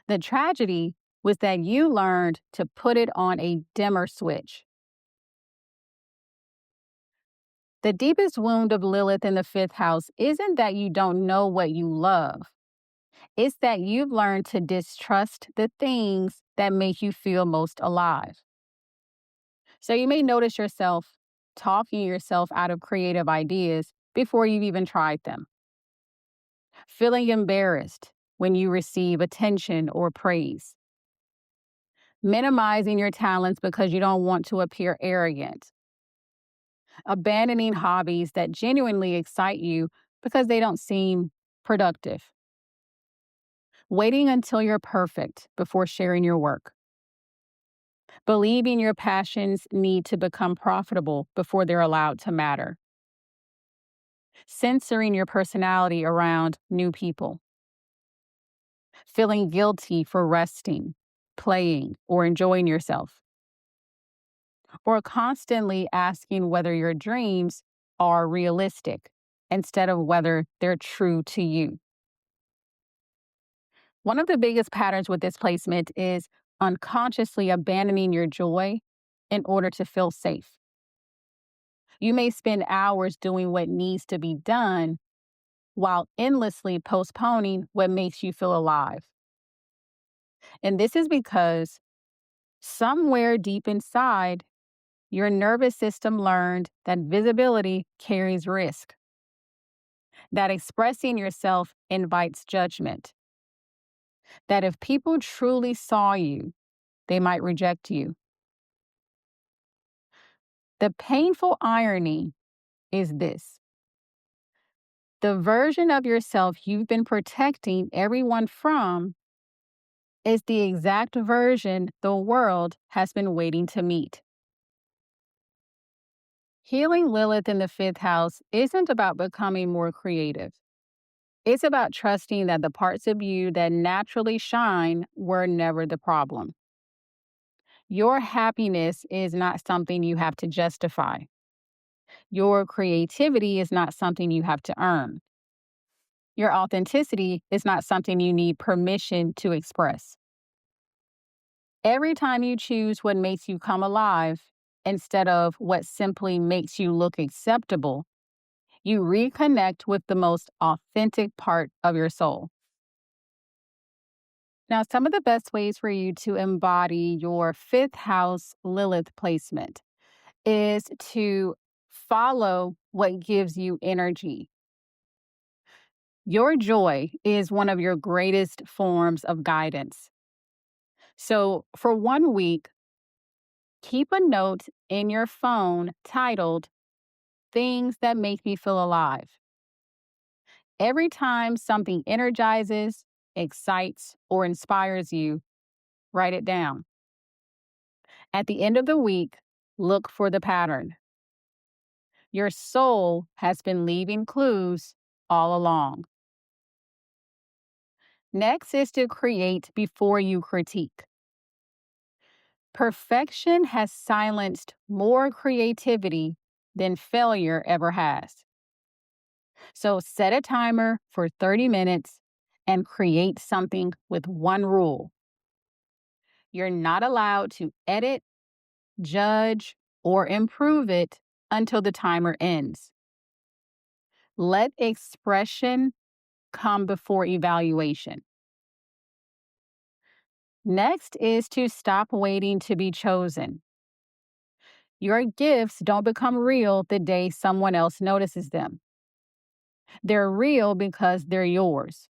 Speaker 2: The tragedy was that you learned to put it on a dimmer switch. The deepest wound of Lilith in the fifth house isn't that you don't know what you love. It's that you've learned to distrust the things that make you feel most alive. So you may notice yourself talking yourself out of creative ideas before you've even tried them. Feeling embarrassed when you receive attention or praise. Minimizing your talents because you don't want to appear arrogant. Abandoning hobbies that genuinely excite you because they don't seem productive. Waiting until you're perfect before sharing your work. Believing your passions need to become profitable before they're allowed to matter. Censoring your personality around new people. Feeling guilty for resting, playing, or enjoying yourself. Or constantly asking whether your dreams are realistic instead of whether they're true to you. One of the biggest patterns with this placement is unconsciously abandoning your joy in order to feel safe. You may spend hours doing what needs to be done while endlessly postponing what makes you feel alive. And this is because Somewhere deep inside, your nervous system learned that visibility carries risk, that expressing yourself invites judgment, that if people truly saw you, they might reject you. The painful irony is this: the version of yourself you've been protecting everyone from is the exact version the world has been waiting to meet. Healing Lilith in the fifth house isn't about becoming more creative. It's about trusting that the parts of you that naturally shine were never the problem. Your happiness is not something you have to justify. Your creativity is not something you have to earn. Your authenticity is not something you need permission to express. Every time you choose what makes you come alive instead of what simply makes you look acceptable, you reconnect with the most authentic part of your soul. Now, some of the best ways for you to embody your fifth house Lilith placement is to follow what gives you energy. Your joy is one of your greatest forms of guidance. So, for 1 week, keep a note in your phone titled Things That Make Me Feel Alive. Every time something energizes, excites, or inspires you, write it down. At the end of the week, look for the pattern. Your soul has been leaving clues all along. Next is to create before you critique. Perfection has silenced more creativity than failure ever has. So set a timer for 30 minutes and create something with one rule. You're not allowed to edit, judge, or improve it until the timer ends. Let expression come before evaluation. Next is to stop waiting to be chosen. Your gifts don't become real the day someone else notices them. They're real because they're yours.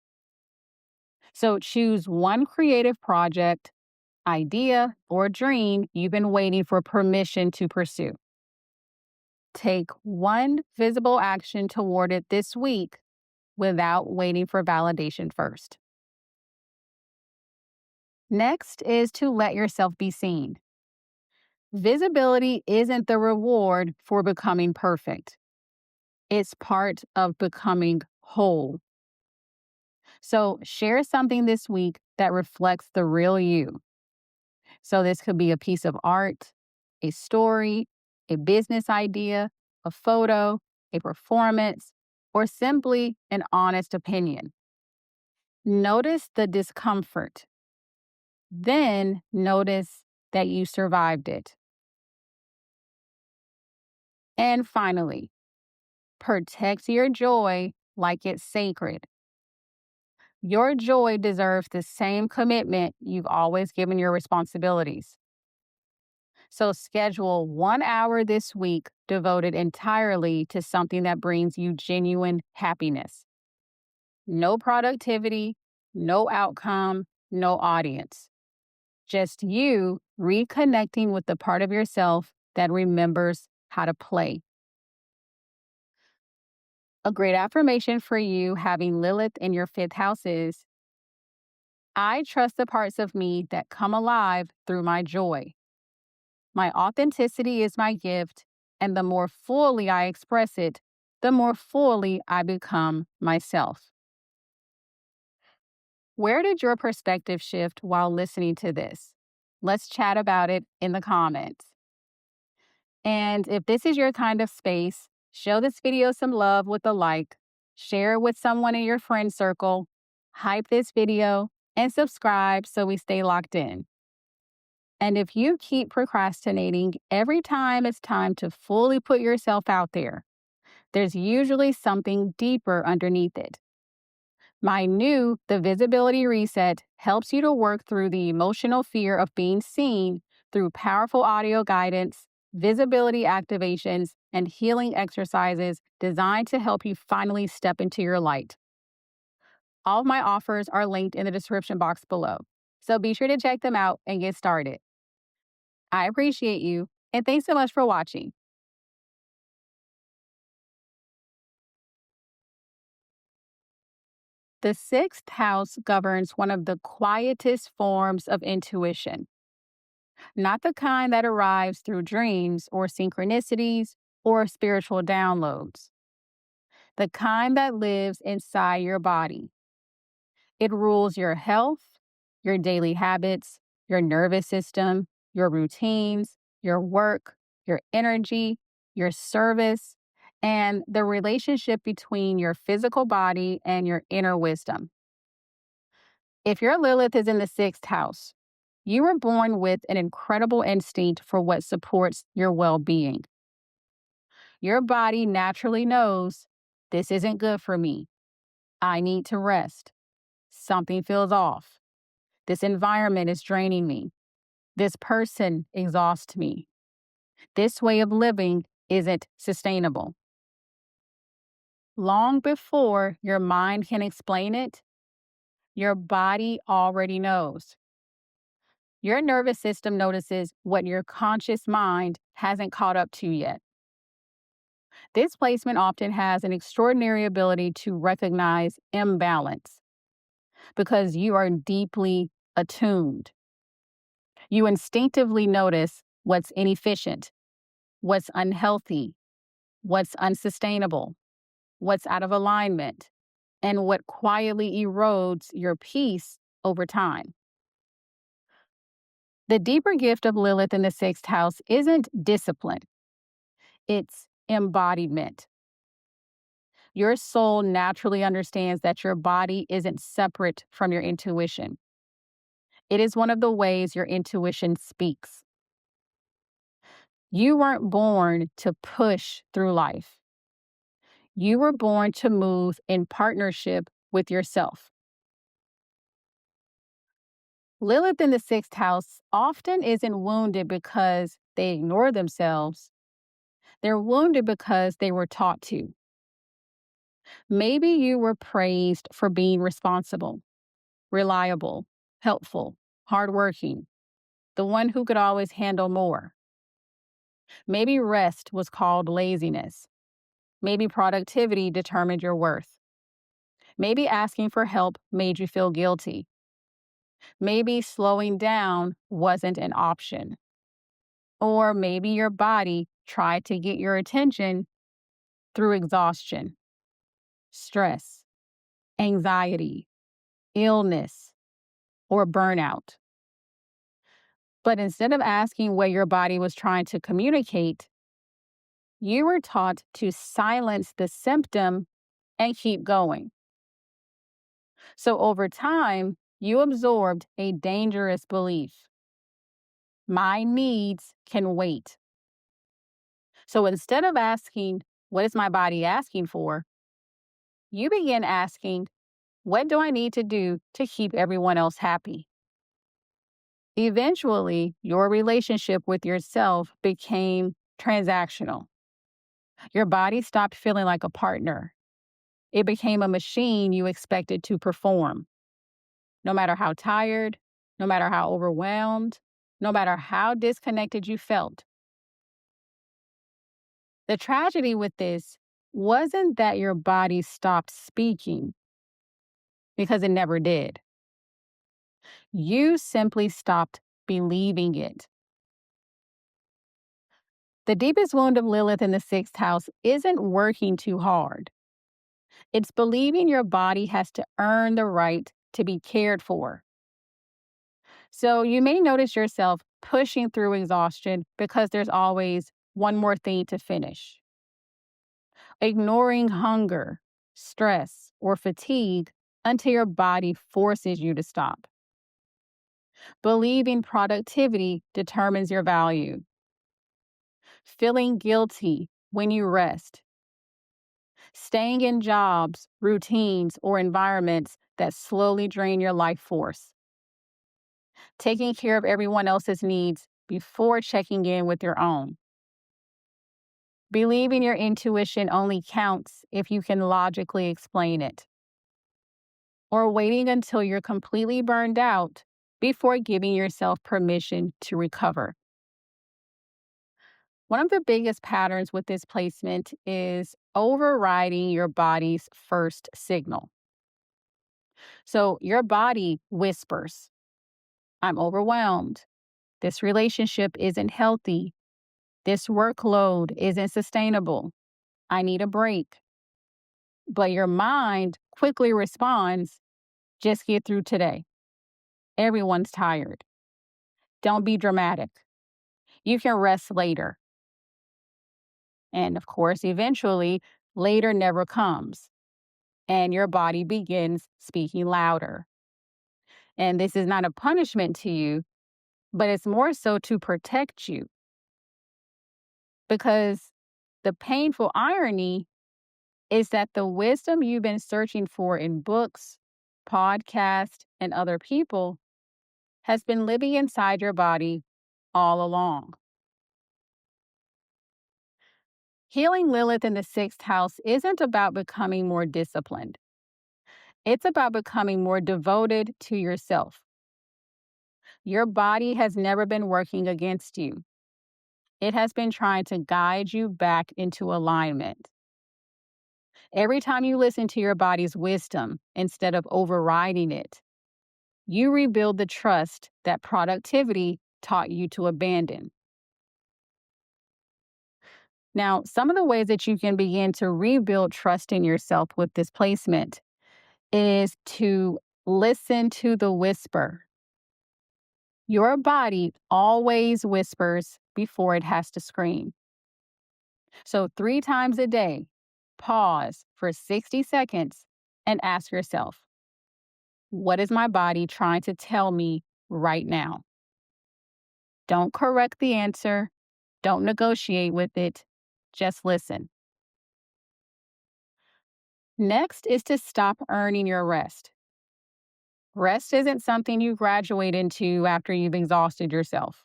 Speaker 2: So choose one creative project, idea, or dream you've been waiting for permission to pursue. Take one visible action toward it this week without waiting for validation first. Next is to let yourself be seen. Visibility isn't the reward for becoming perfect. It's part of becoming whole. So share something this week that reflects the real you. So this could be a piece of art, a story, a business idea, a photo, a performance, or simply an honest opinion. Notice the discomfort. Then notice that you survived it. And finally, protect your joy like it's sacred. Your joy deserves the same commitment you've always given your responsibilities. So schedule 1 hour this week devoted entirely to something that brings you genuine happiness. No productivity, no outcome, no audience. Just you reconnecting with the part of yourself that remembers how to play. A great affirmation for you having Lilith in your fifth house is, I trust the parts of me that come alive through my joy. My authenticity is my gift, and the more fully I express it, the more fully I become myself. Where did your perspective shift while listening to this? Let's chat about it in the comments. And if this is your kind of space, show this video some love with a like, share it with someone in your friend circle, hype this video, and subscribe so we stay locked in. And if you keep procrastinating every time it's time to fully put yourself out there, there's usually something deeper underneath it. My new The Visibility Reset helps you to work through the emotional fear of being seen through powerful audio guidance, visibility activations, and healing exercises designed to help you finally step into your light. All of my offers are linked in the description box below, so be sure to check them out and get started. I appreciate you, and thanks so much for watching. The sixth house governs one of the quietest forms of intuition, not the kind that arrives through dreams or synchronicities or spiritual downloads, the kind that lives inside your body. It rules your health, your daily habits, your nervous system, your routines, your work, your energy, your service, and the relationship between your physical body and your inner wisdom. If your Lilith is in the sixth house, you were born with an incredible instinct for what supports your well being. Your body naturally knows this isn't good for me. I need to rest. Something feels off. This environment is draining me. This person exhausts me. This way of living isn't sustainable. Long before your mind can explain it, your body already knows. Your nervous system notices what your conscious mind hasn't caught up to yet. This placement often has an extraordinary ability to recognize imbalance because you are deeply attuned. You instinctively notice what's inefficient, what's unhealthy, what's unsustainable, what's out of alignment, and what quietly erodes your peace over time. The deeper gift of Lilith in the sixth house isn't discipline, it's embodiment. Your soul naturally understands that your body isn't separate from your intuition. It is one of the ways your intuition speaks. You weren't born to push through life. You were born to move in partnership with yourself. Lilith in the sixth house often isn't wounded because they ignore themselves. They're wounded because they were taught to. Maybe you were praised for being responsible, reliable, helpful, hardworking, the one who could always handle more. Maybe rest was called laziness. Maybe productivity determined your worth. Maybe asking for help made you feel guilty. Maybe slowing down wasn't an option. Or maybe your body tried to get your attention through exhaustion, stress, anxiety, illness, or burnout. But instead of asking what your body was trying to communicate, you were taught to silence the symptom and keep going. So over time, you absorbed a dangerous belief. My needs can wait. So instead of asking, what is my body asking for? You begin asking, what do I need to do to keep everyone else happy? Eventually, your relationship with yourself became transactional. Your body stopped feeling like a partner. It became a machine you expected to perform. No matter how tired, no matter how overwhelmed, no matter how disconnected you felt. The tragedy with this wasn't that your body stopped speaking, because it never did. You simply stopped believing it. The deepest wound of Lilith in the sixth house isn't working too hard. It's believing your body has to earn the right to be cared for. So you may notice yourself pushing through exhaustion because there's always one more thing to finish. Ignoring hunger, stress, or fatigue until your body forces you to stop. Believing productivity determines your value. Feeling guilty when you rest. Staying in jobs, routines, or environments that slowly drain your life force. Taking care of everyone else's needs before checking in with your own. Believing your intuition only counts if you can logically explain it, or waiting until you're completely burned out before giving yourself permission to recover. One of the biggest patterns with this placement is overriding your body's first signal. So your body whispers, I'm overwhelmed. This relationship isn't healthy. This workload isn't sustainable. I need a break. But your mind quickly responds, just get through today. Everyone's tired. Don't be dramatic. You can rest later. And of course, eventually, later never comes, and your body begins speaking louder. And this is not a punishment to you, but it's more so to protect you. Because the painful irony is that the wisdom you've been searching for in books, podcasts, and other people has been living inside your body all along. Healing Lilith in the sixth house isn't about becoming more disciplined. It's about becoming more devoted to yourself. Your body has never been working against you. It has been trying to guide you back into alignment. Every time you listen to your body's wisdom instead of overriding it, you rebuild the trust that productivity taught you to abandon. Now, some of the ways that you can begin to rebuild trust in yourself with this placement is to listen to the whisper. Your body always whispers before it has to scream. So 3 times a day, pause for 60 seconds and ask yourself, what is my body trying to tell me right now? Don't correct the answer. Don't negotiate with it. Just listen. Next is to stop earning your rest. Rest isn't something you graduate into after you've exhausted yourself.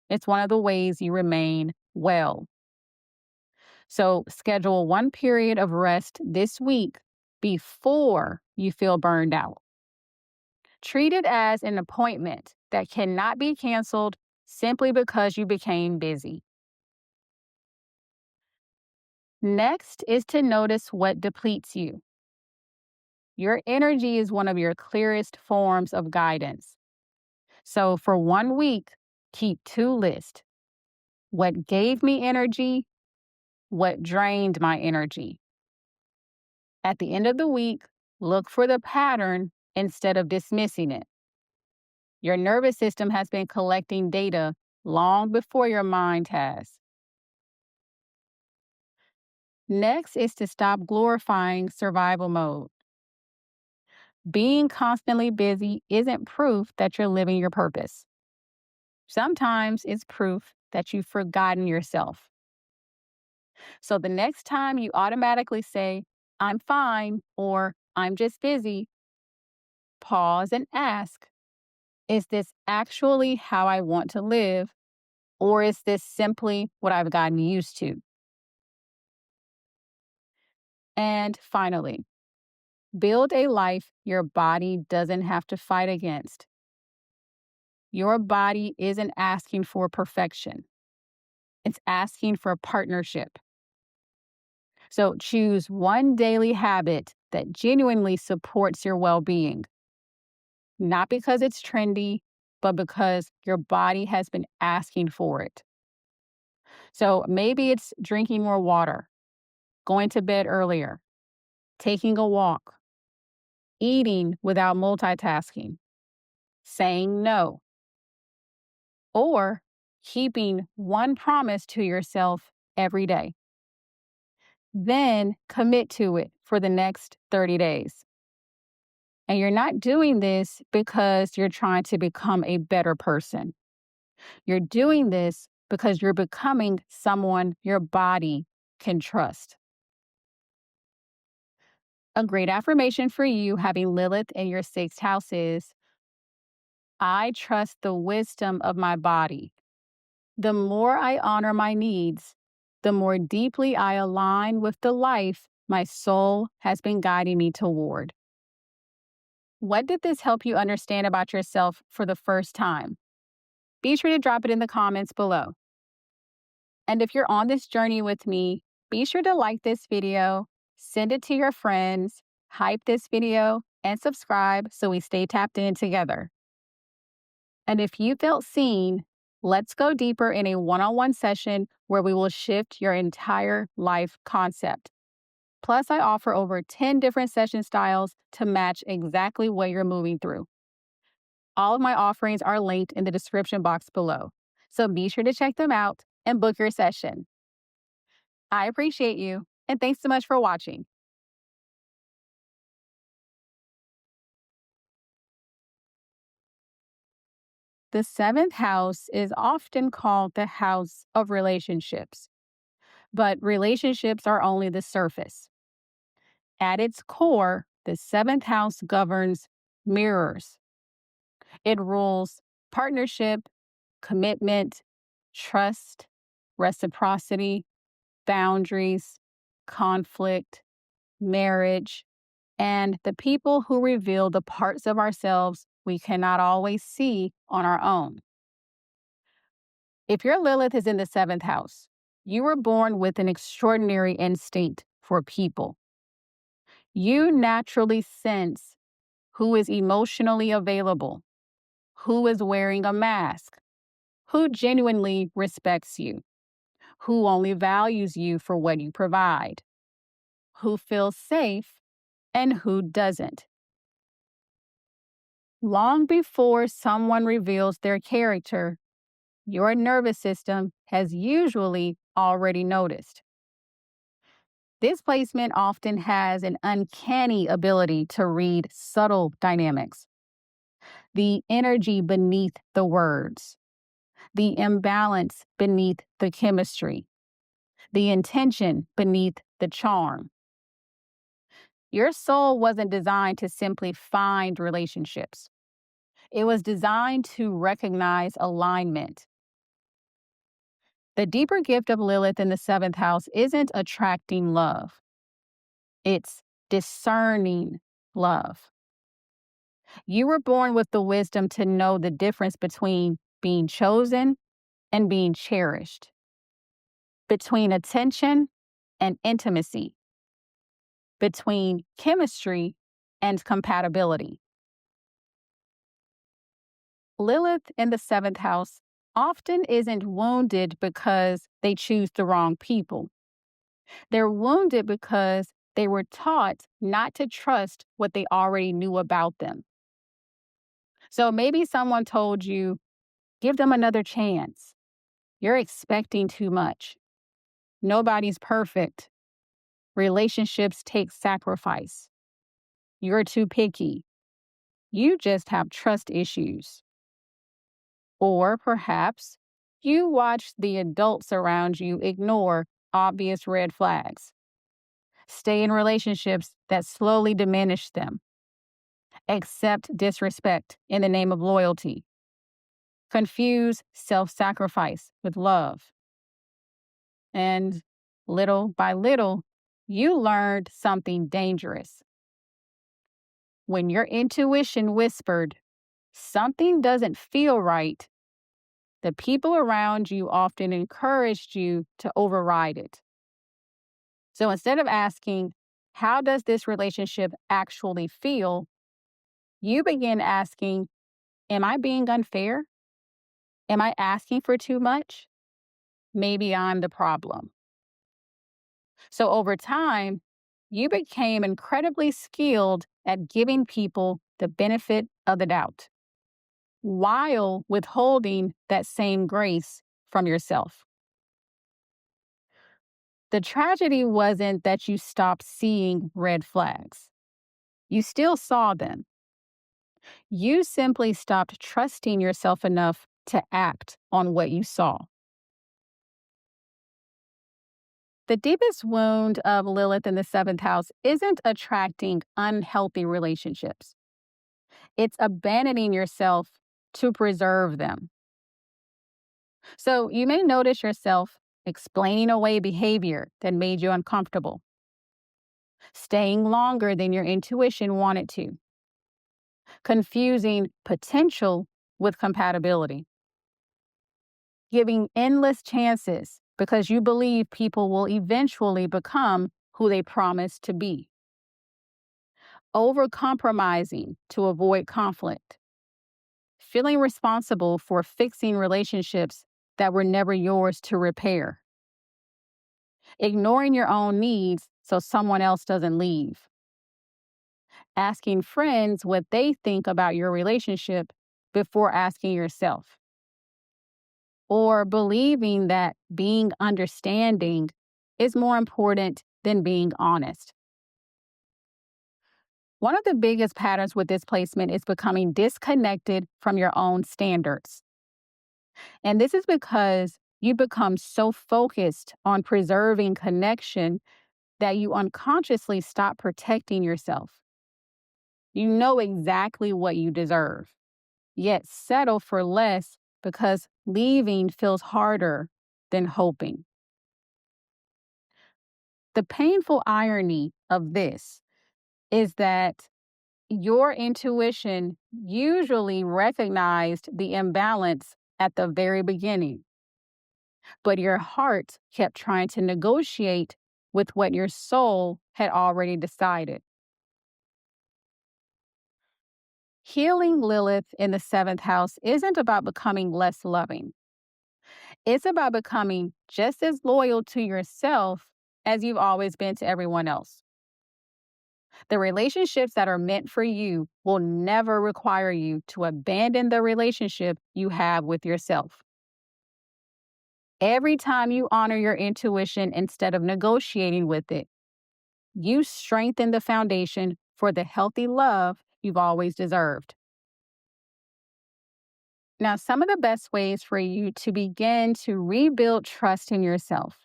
Speaker 2: It's one of the ways you remain well. So schedule one period of rest this week before you feel burned out. Treat it as an appointment that cannot be canceled simply because you became busy. Next is to notice what depletes you. Your energy is one of your clearest forms of guidance. So for 1 week, keep 2 lists. What gave me energy? What drained my energy? At the end of the week, look for the pattern instead of dismissing it. Your nervous system has been collecting data long before your mind has. Next is to stop glorifying survival mode. Being constantly busy isn't proof that you're living your purpose. Sometimes it's proof that you've forgotten yourself. So the next time you automatically say, I'm fine, or I'm just busy, pause and ask, is this actually how I want to live? Or is this simply what I've gotten used to? And finally, build a life your body doesn't have to fight against. Your body isn't asking for perfection. It's asking for partnership. So choose one daily habit that genuinely supports your well-being. Not because it's trendy, but because your body has been asking for it. So maybe it's drinking more water, going to bed earlier, taking a walk, eating without multitasking, saying no, or keeping one promise to yourself every day. Then commit to it for the next 30 days. And you're not doing this because you're trying to become a better person. You're doing this because you're becoming someone your body can trust. A great affirmation for you having Lilith in your sixth house is, I trust the wisdom of my body The more I honor my needs, the more deeply I align with the life my soul has been guiding me toward. What did this help you understand about yourself for the first time? Be sure to drop it in the comments below. And if you're on this journey with me, be sure to like this video, send it to your friends, hype this video, and subscribe so we stay tapped in together. And if you felt seen, let's go deeper in a one-on-one session where we will shift your entire life concept. Plus, I offer over 10 different session styles to match exactly what you're moving through. All of my offerings are linked in the description box below, so be sure to check them out and book your session. I appreciate you, and thanks so much for watching. The seventh house is often called the house of relationships, but relationships are only the surface. At its core, the seventh house governs mirrors. It rules partnership, commitment, trust, reciprocity, boundaries, conflict, marriage, and the people who reveal the parts of ourselves we cannot always see on our own. If your Lilith is in the seventh house, you were born with an extraordinary instinct for people. You naturally sense who is emotionally available, who is wearing a mask, who genuinely respects you, who only values you for what you provide, who feels safe, and who doesn't. Long before someone reveals their character, your nervous system has usually already noticed. This placement often has an uncanny ability to read subtle dynamics, the energy beneath the words, the imbalance beneath the chemistry, the intention beneath the charm. Your soul wasn't designed to simply find relationships. It was designed to recognize alignment. The deeper gift of Lilith in the seventh house isn't attracting love. It's discerning love. You were born with the wisdom to know the difference between being chosen and being cherished, between attention and intimacy, between chemistry and compatibility. Lilith in the seventh house often isn't wounded because they choose the wrong people. They're wounded because they were taught not to trust what they already knew about them. So maybe someone told you, give them another chance. You're expecting too much. Nobody's perfect. Relationships take sacrifice. You're too picky. You just have trust issues. Or perhaps you watch the adults around you ignore obvious red flags, stay in relationships that slowly diminish them, accept disrespect in the name of loyalty, confuse self-sacrifice with love. And little by little, you learned something dangerous. When your intuition whispered, something doesn't feel right, the people around you often encouraged you to override it. So instead of asking, how does this relationship actually feel? You begin asking, am I being unfair? Am I asking for too much? Maybe I'm the problem. So over time, you became incredibly skilled at giving people the benefit of the doubt, while withholding that same grace from yourself. The tragedy wasn't that you stopped seeing red flags. You still saw them. You simply stopped trusting yourself enough to act on what you saw. The deepest wound of Lilith in the seventh house isn't attracting unhealthy relationships. It's abandoning yourself to preserve them. So you may notice yourself explaining away behavior that made you uncomfortable, staying longer than your intuition wanted to, confusing potential with compatibility, giving endless chances because you believe people will eventually become who they promise to be, over-compromising to avoid conflict, feeling responsible for fixing relationships that were never yours to repair, ignoring your own needs so someone else doesn't leave, asking friends what they think about your relationship before asking yourself, or believing that being understanding is more important than being honest. One of the biggest patterns with displacement is becoming disconnected from your own standards. And this is because you become so focused on preserving connection that you unconsciously stop protecting yourself. You know exactly what you deserve, yet settle for less because leaving feels harder than hoping. The painful irony of this is that your intuition usually recognized the imbalance at the very beginning, but your heart kept trying to negotiate with what your soul had already decided. Healing Lilith in the seventh house isn't about becoming less loving. It's about becoming just as loyal to yourself as you've always been to everyone else. The relationships that are meant for you will never require you to abandon the relationship you have with yourself. Every time you honor your intuition instead of negotiating with it, you strengthen the foundation for the healthy love you've always deserved. Now, some of the best ways for you to begin to rebuild trust in yourself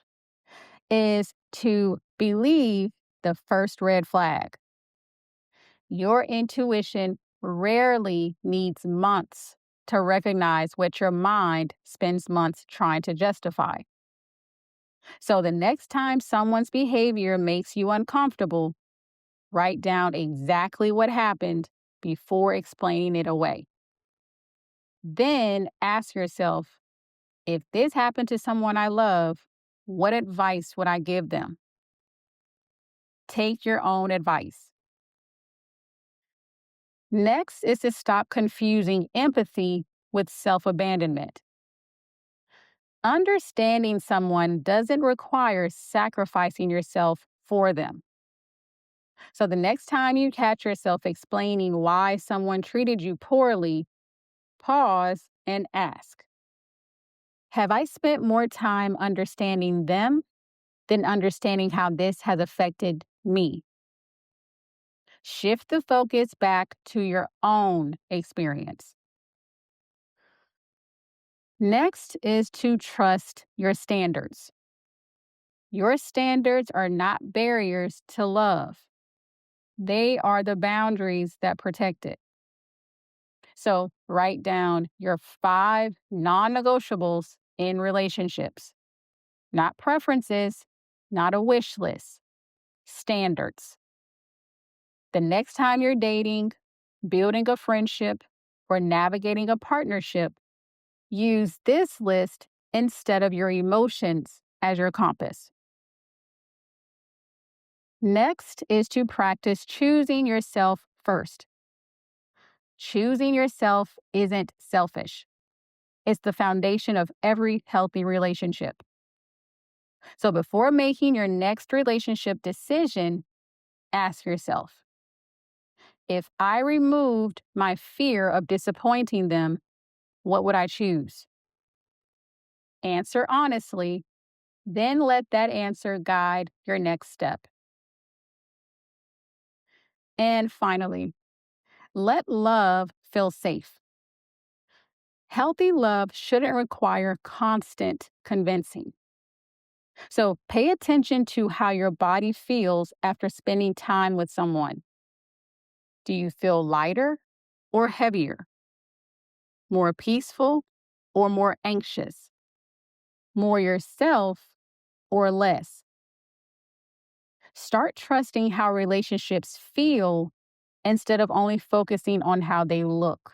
Speaker 2: is to believe the first red flag. Your intuition rarely needs months to recognize what your mind spends months trying to justify. So the next time someone's behavior makes you uncomfortable, write down exactly what happened before explaining it away. Then ask yourself, if this happened to someone I love, what advice would I give them? Take your own advice. Next is to stop confusing empathy with self-abandonment. Understanding someone doesn't require sacrificing yourself for them. So the next time you catch yourself explaining why someone treated you poorly, pause and ask, have I spent more time understanding them than understanding how this has affected me? Shift the focus back to your own experience. Next is to trust your standards. Your standards are not barriers to love. They are the boundaries that protect it. So write down your 5 non-negotiables in relationships. Not preferences, not a wish list, standards. The next time you're dating, building a friendship, or navigating a partnership, use this list instead of your emotions as your compass. Next is to practice choosing yourself first. Choosing yourself isn't selfish. It's the foundation of every healthy relationship. So before making your next relationship decision, ask yourself, if I removed my fear of disappointing them, what would I choose? Answer honestly, then let that answer guide your next step. And finally, let love feel safe. Healthy love shouldn't require constant convincing. So pay attention to how your body feels after spending time with someone. Do you feel lighter or heavier? More peaceful or more anxious? more yourself or less? Start trusting how relationships feel instead of only focusing on how they look.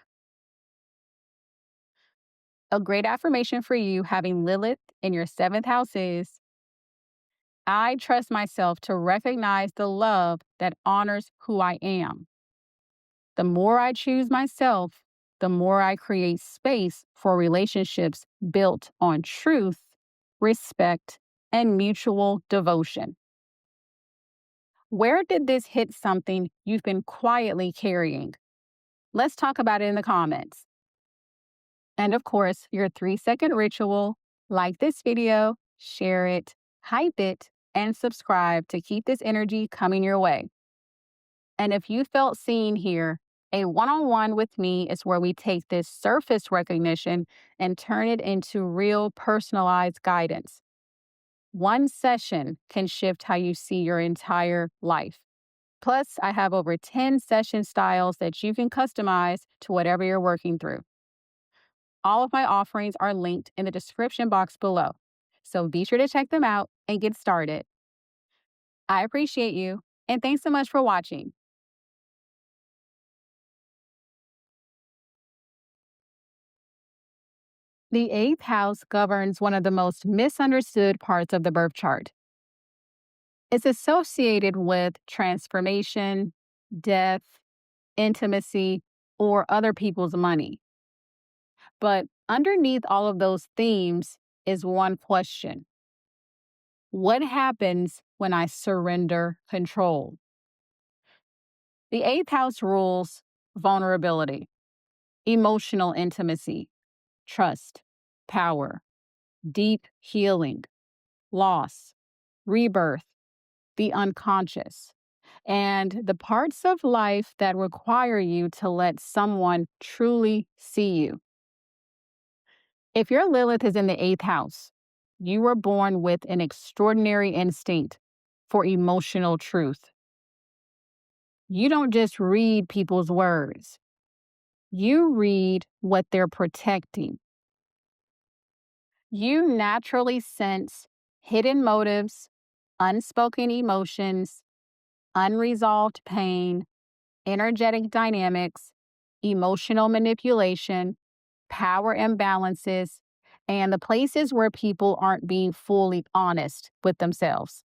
Speaker 2: A great affirmation for you having Lilith in your seventh house is: I trust myself to recognize the love that honors who I am. The more I choose myself, the more I create space for relationships built on truth, respect, and mutual devotion. Where did this hit something you've been quietly carrying? Let's talk about it in the comments. And of course, your 3-second ritual: like this video, share it, hype it, and subscribe to keep this energy coming your way. And if you felt seen here, a one-on-one with me is where we take this surface recognition and turn it into real personalized guidance. One session can shift how you see your entire life. Plus, I have over 10 session styles that you can customize to whatever you're working through. All of my offerings are linked in the description box below, so be sure to check them out and get started. I appreciate you, and thanks so much for watching. The eighth house governs one of the most misunderstood parts of the birth chart. It's associated with transformation, death, intimacy, or other people's money. But underneath all of those themes is one question: what happens when I surrender control? The eighth house rules vulnerability, emotional intimacy, trust, power, deep healing, loss, rebirth, the unconscious, and the parts of life that require you to let someone truly see you. If your Lilith is in the eighth house, you were born with an extraordinary instinct for emotional truth. You don't just read people's words, you read what they're protecting. You naturally sense hidden motives, unspoken emotions, unresolved pain, energetic dynamics, emotional manipulation, power imbalances, and the places where people aren't being fully honest with themselves.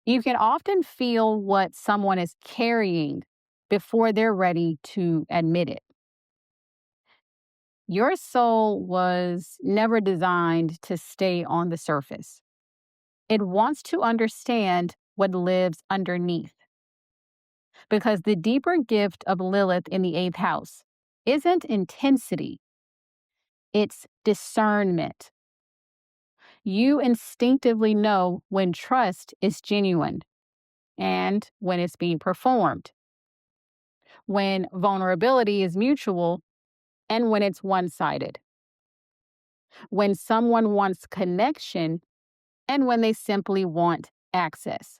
Speaker 2: You can often feel what someone is carrying before they're ready to admit it. Your soul was never designed to stay on the surface. It wants to understand what lives underneath. Because the deeper gift of Lilith in the eighth house isn't intensity, it's discernment. You instinctively know when trust is genuine and when it's being performed, when vulnerability is mutual and when it's one-sided, when someone wants connection and when they simply want access.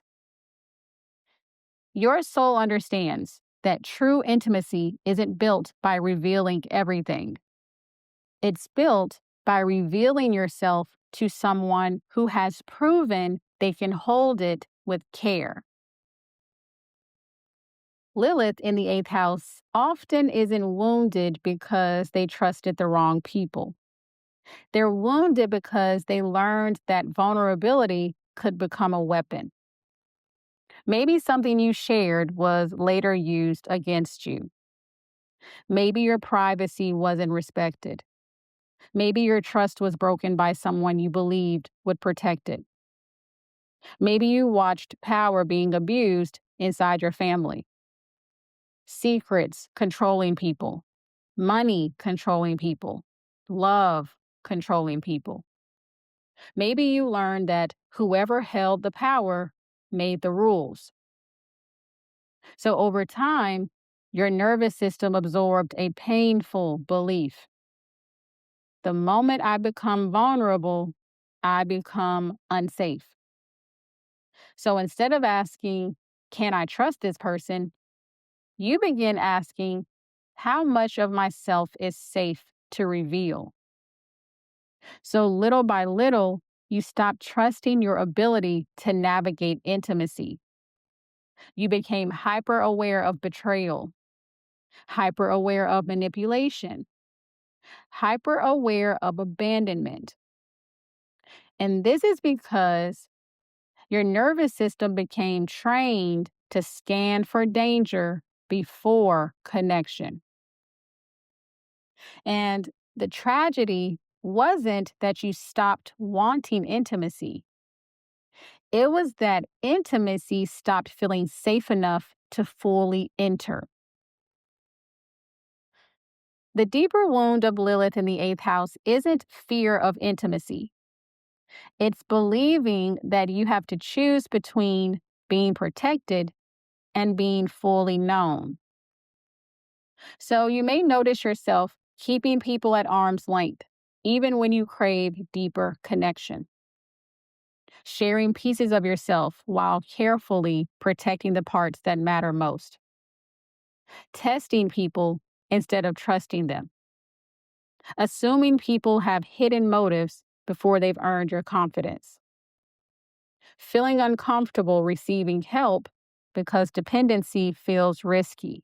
Speaker 2: Your soul understands that true intimacy isn't built by revealing everything. It's built by revealing yourself to someone who has proven they can hold it with care. Lilith in the eighth house often isn't wounded because they trusted the wrong people. They're wounded because they learned that vulnerability could become a weapon. Maybe something you shared was later used against you. Maybe your privacy wasn't respected. Maybe your trust was broken by someone you believed would protect it. Maybe you watched power being abused inside your family. Secrets controlling people, money controlling people, love controlling people. Maybe you learned that whoever held the power made the rules. So over time, your nervous system absorbed a painful belief: the moment I become vulnerable, I become unsafe. So instead of asking, can I trust this person? You begin asking, how much of myself is safe to reveal? So little by little, you stop trusting your ability to navigate intimacy. You became hyper aware of betrayal, hyper aware of manipulation, hyper aware of abandonment. And this is because your nervous system became trained to scan for danger before connection. And the tragedy wasn't that you stopped wanting intimacy, it was that intimacy stopped feeling safe enough to fully enter. The deeper wound of Lilith in the eighth house isn't fear of intimacy. It's believing that you have to choose between being protected and being fully known. So you may notice yourself keeping people at arm's length, even when you crave deeper connection. Sharing pieces of yourself while carefully protecting the parts that matter most. Testing people instead of trusting them. Assuming people have hidden motives before they've earned your confidence. Feeling uncomfortable receiving help because dependency feels risky.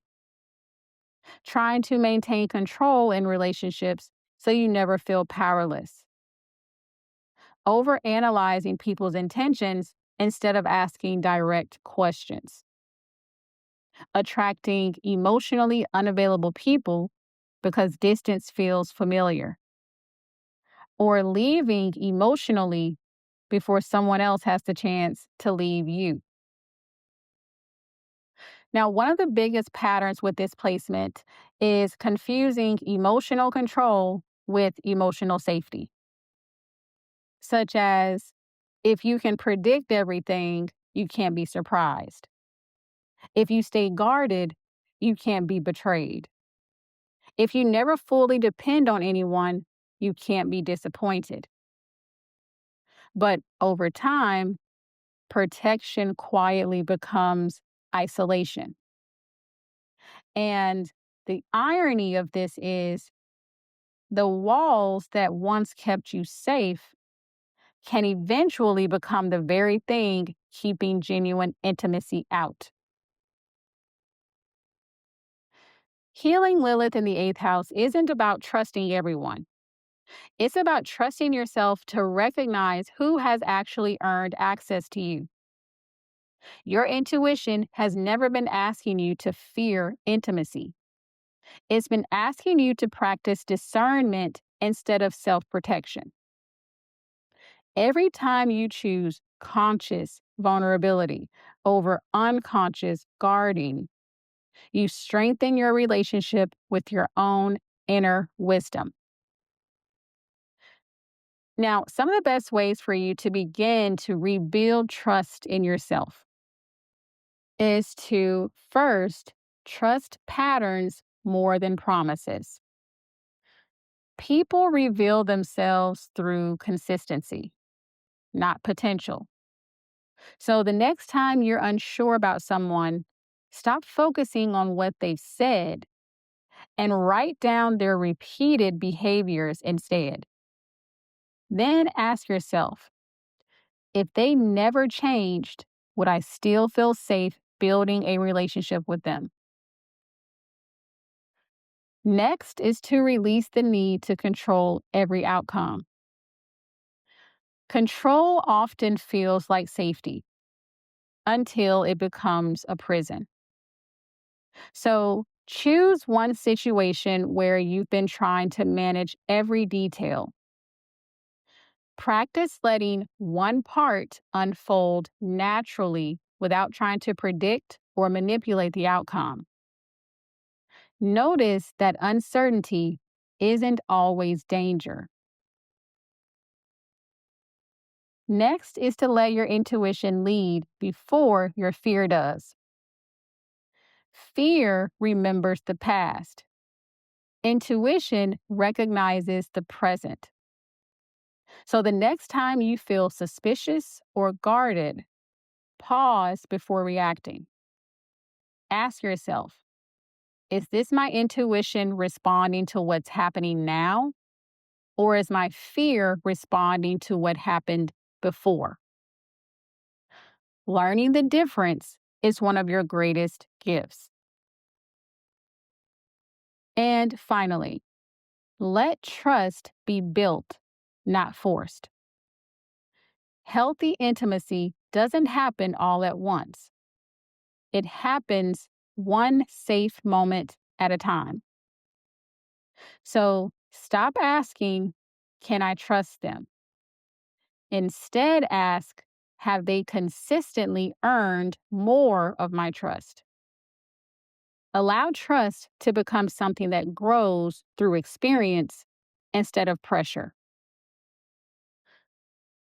Speaker 2: Trying to maintain control in relationships so you never feel powerless. Overanalyzing people's intentions instead of asking direct questions. Attracting emotionally unavailable people because distance feels familiar. Or leaving emotionally before someone else has the chance to leave you. Now, one of the biggest patterns with this placement is confusing emotional control with emotional safety, such as if you can predict everything, you can't be surprised. If you stay guarded, you can't be betrayed. If you never fully depend on anyone, you can't be disappointed. But over time, protection quietly becomes isolation. And the irony of this is the walls that once kept you safe can eventually become the very thing keeping genuine intimacy out. Healing Lilith in the eighth house isn't about trusting everyone. It's about trusting yourself to recognize who has actually earned access to you. Your intuition has never been asking you to fear intimacy. It's been asking you to practice discernment instead of self protection. Every time you choose conscious vulnerability over unconscious guarding, you strengthen your relationship with your own inner wisdom. Now, some of the best ways for you to begin to rebuild trust in yourself is to first trust patterns more than promises. People reveal themselves through consistency, not potential. So the next time you're unsure about someone, stop focusing on what they've said and write down their repeated behaviors instead. Then ask yourself, if they never changed, would I still feel safe building a relationship with them? Next is to release the need to control every outcome. Control often feels like safety until it becomes a prison. So choose one situation where you've been trying to manage every detail. Practice letting one part unfold naturally without trying to predict or manipulate the outcome. Notice that uncertainty isn't always danger. Next is to let your intuition lead before your fear does. Fear remembers the past. Intuition recognizes the present. So the next time you feel suspicious or guarded, pause before reacting. Ask yourself, is this my intuition responding to what's happening now? Or is my fear responding to what happened before? Learning the difference is one of your greatest gifts. And finally, let trust be built, not forced. Healthy intimacy doesn't happen all at once. It happens one safe moment at a time. So stop asking, can I trust them? Instead, ask, have they consistently earned more of my trust? Allow trust to become something that grows through experience instead of pressure.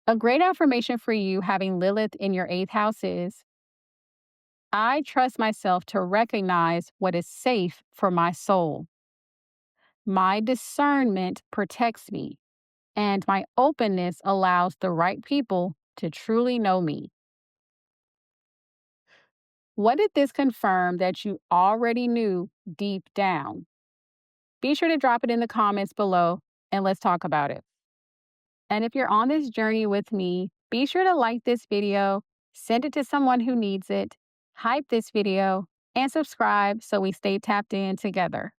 Speaker 2: A great affirmation for you having Lilith in your eighth house is, I trust myself to recognize what is safe for my soul. My discernment protects me, and my openness allows the right people to truly know me. What did this confirm that you already knew deep down? Be sure to drop it in the comments below and let's talk about it. And if you're on this journey with me, be sure to like this video, send it to someone who needs it, hype this video, and subscribe so we stay tapped in together.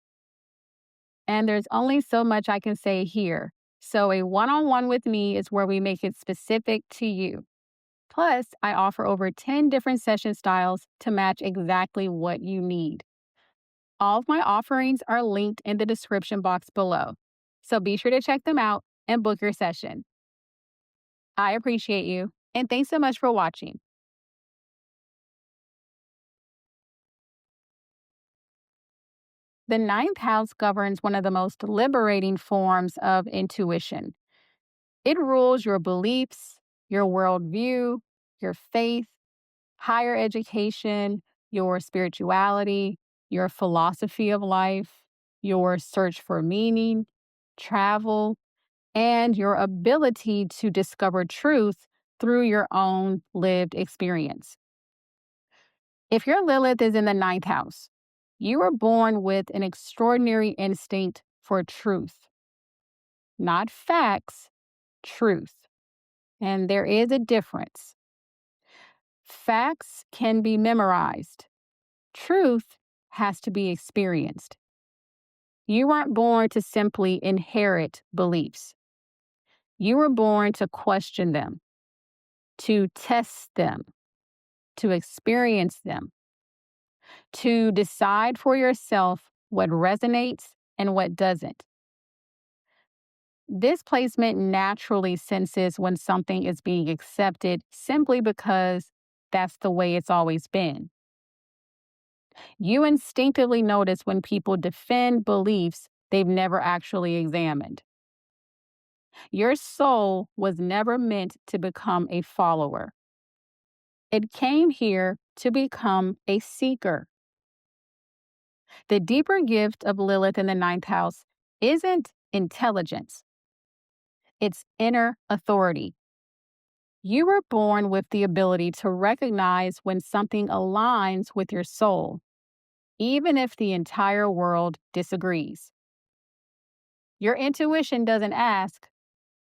Speaker 2: And there's only so much I can say here. So a one-on-one with me is where we make it specific to you. Plus, I offer over 10 different session styles to match exactly what you need. All of my offerings are linked in the description box below. So be sure to check them out and book your session. I appreciate you, and thanks so much for watching. The ninth house governs one of the most liberating forms of intuition. It rules your beliefs, your worldview, your faith, higher education, your spirituality, your philosophy of life, your search for meaning, travel, and your ability to discover truth through your own lived experience. If your Lilith is in the ninth house, you were born with an extraordinary instinct for truth. Not facts, truth. And there is a difference. Facts can be memorized. Truth has to be experienced. You weren't born to simply inherit beliefs. You were born to question them, to test them, to experience them, to decide for yourself what resonates and what doesn't. This placement naturally senses when something is being accepted simply because that's the way it's always been. You instinctively notice when people defend beliefs they've never actually examined. Your soul was never meant to become a follower. It came here to become a seeker. The deeper gift of Lilith in the ninth house isn't intelligence, it's inner authority. You were born with the ability to recognize when something aligns with your soul, even if the entire world disagrees. Your intuition doesn't ask,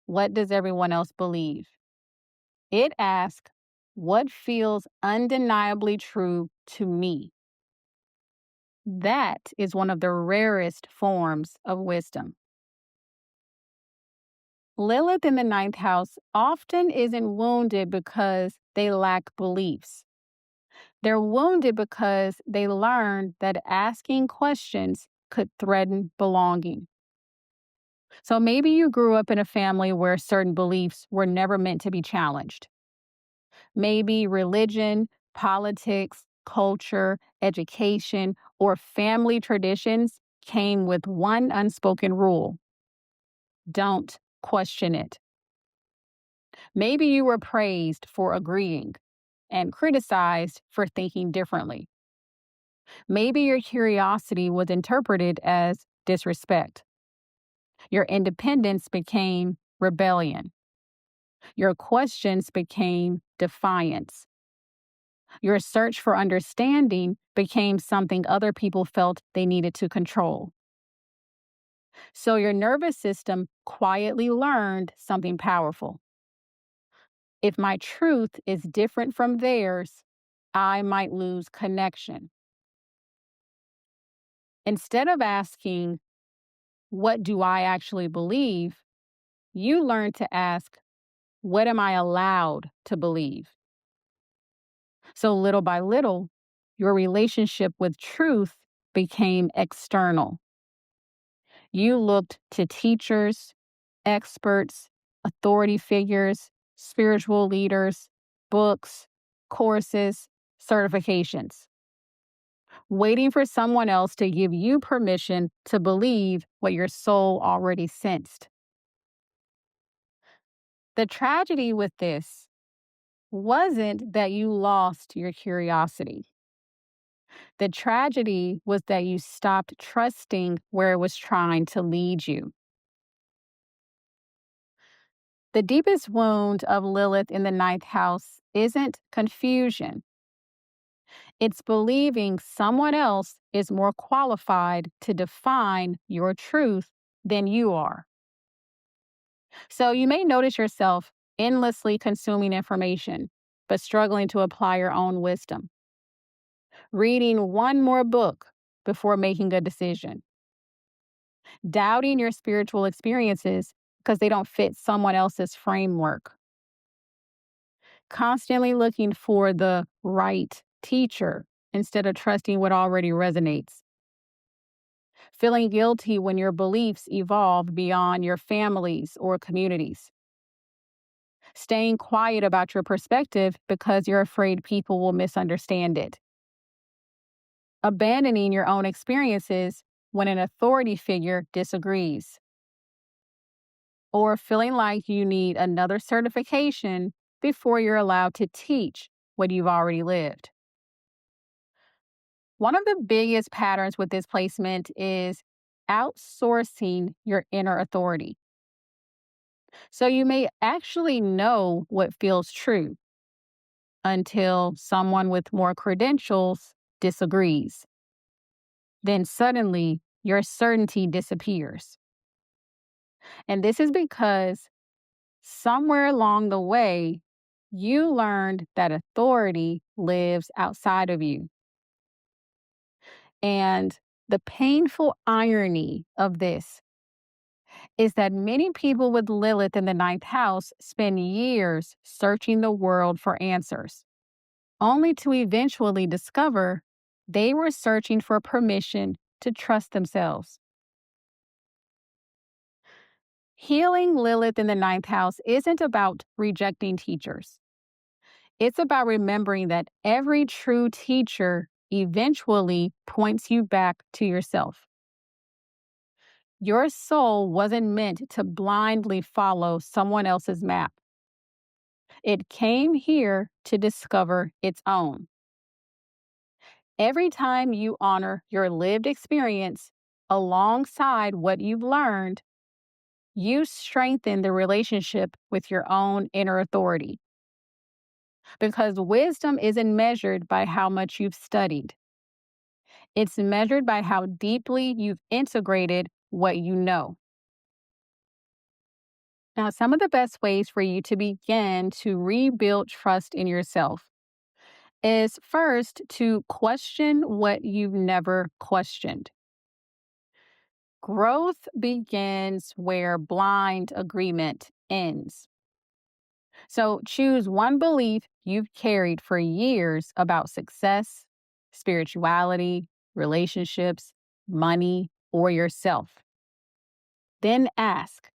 Speaker 2: what does everyone else believe? It asks, what feels undeniably true to me? That is one of the rarest forms of wisdom. Lilith in the ninth house often isn't wounded because they lack beliefs. They're wounded because they learned that asking questions could threaten belonging. So maybe you grew up in a family where certain beliefs were never meant to be challenged. Maybe religion, politics, culture, education, or family traditions came with one unspoken rule: don't question it. Maybe you were praised for agreeing and criticized for thinking differently. Maybe your curiosity was interpreted as disrespect. Your independence became rebellion. Your questions became defiance. Your search for understanding became something other people felt they needed to control. So your nervous system quietly learned something powerful. If my truth is different from theirs, I might lose connection. Instead of asking, what do I actually believe? You learn to ask, what am I allowed to believe? So little by little, your relationship with truth became external. You looked to teachers, experts, authority figures, spiritual leaders, books, courses, certifications, waiting for someone else to give you permission to believe what your soul already sensed. The tragedy with this wasn't that you lost your curiosity. The tragedy was that you stopped trusting where it was trying to lead you. The deepest wound of Lilith in the ninth house isn't confusion. It's believing someone else is more qualified to define your truth than you are. So you may notice yourself endlessly consuming information, but struggling to apply your own wisdom. Reading one more book before making a decision. Doubting your spiritual experiences because they don't fit someone else's framework. Constantly looking for the right teacher instead of trusting what already resonates. Feeling guilty when your beliefs evolve beyond your families or communities. Staying quiet about your perspective because you're afraid people will misunderstand it. Abandoning your own experiences when an authority figure disagrees. Or feeling like you need another certification before you're allowed to teach what you've already lived. One of the biggest patterns with this placement is outsourcing your inner authority. So you may actually know what feels true until someone with more credentials disagrees. Then suddenly your certainty disappears. And this is because somewhere along the way, you learned that authority lives outside of you. And the painful irony of this is that many people with Lilith in the ninth house spend years searching the world for answers, only to eventually discover they were searching for permission to trust themselves. Healing Lilith in the ninth house isn't about rejecting teachers. It's about remembering that every true teacher eventually points you back to yourself. Your soul wasn't meant to blindly follow someone else's map. It came here to discover its own. Every time you honor your lived experience alongside what you've learned, you strengthen the relationship with your own inner authority. Because wisdom isn't measured by how much you've studied, it's measured by how deeply you've integrated what you know. Now, some of the best ways for you to begin to rebuild trust in yourself is first to question what you've never questioned. Growth begins where blind agreement ends. So choose one belief you've carried for years about success, spirituality, relationships, money, or yourself. Then ask,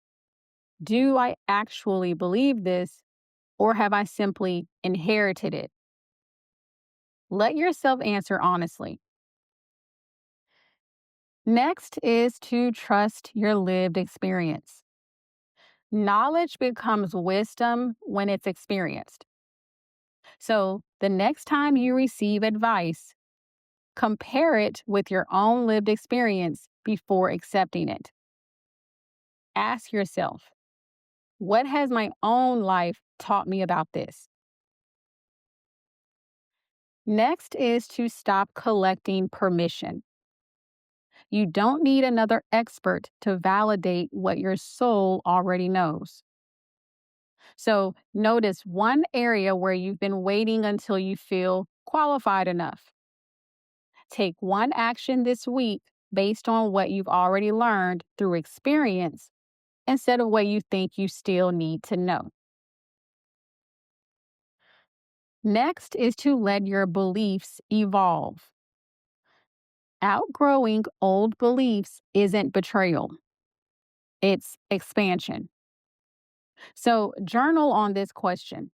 Speaker 2: do I actually believe this, or have I simply inherited it? Let yourself answer honestly. Next is to trust your lived experience. Knowledge becomes wisdom when it's experienced. So the next time you receive advice, compare it with your own lived experience before accepting it. Ask yourself, what has my own life taught me about this? Next is to stop collecting permission. You don't need another expert to validate what your soul already knows. So notice one area where you've been waiting until you feel qualified enough. Take one action this week based on what you've already learned through experience instead of what you think you still need to know. Next is to let your beliefs evolve. Outgrowing old beliefs isn't betrayal, it's expansion. So, journal on this question.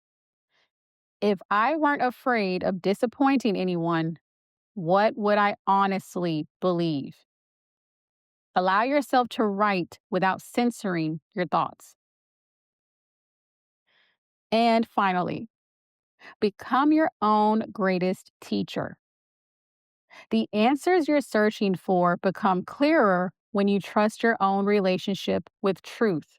Speaker 2: If I weren't afraid of disappointing anyone, what would I honestly believe? Allow yourself to write without censoring your thoughts. And finally, become your own greatest teacher. The answers you're searching for become clearer when you trust your own relationship with truth.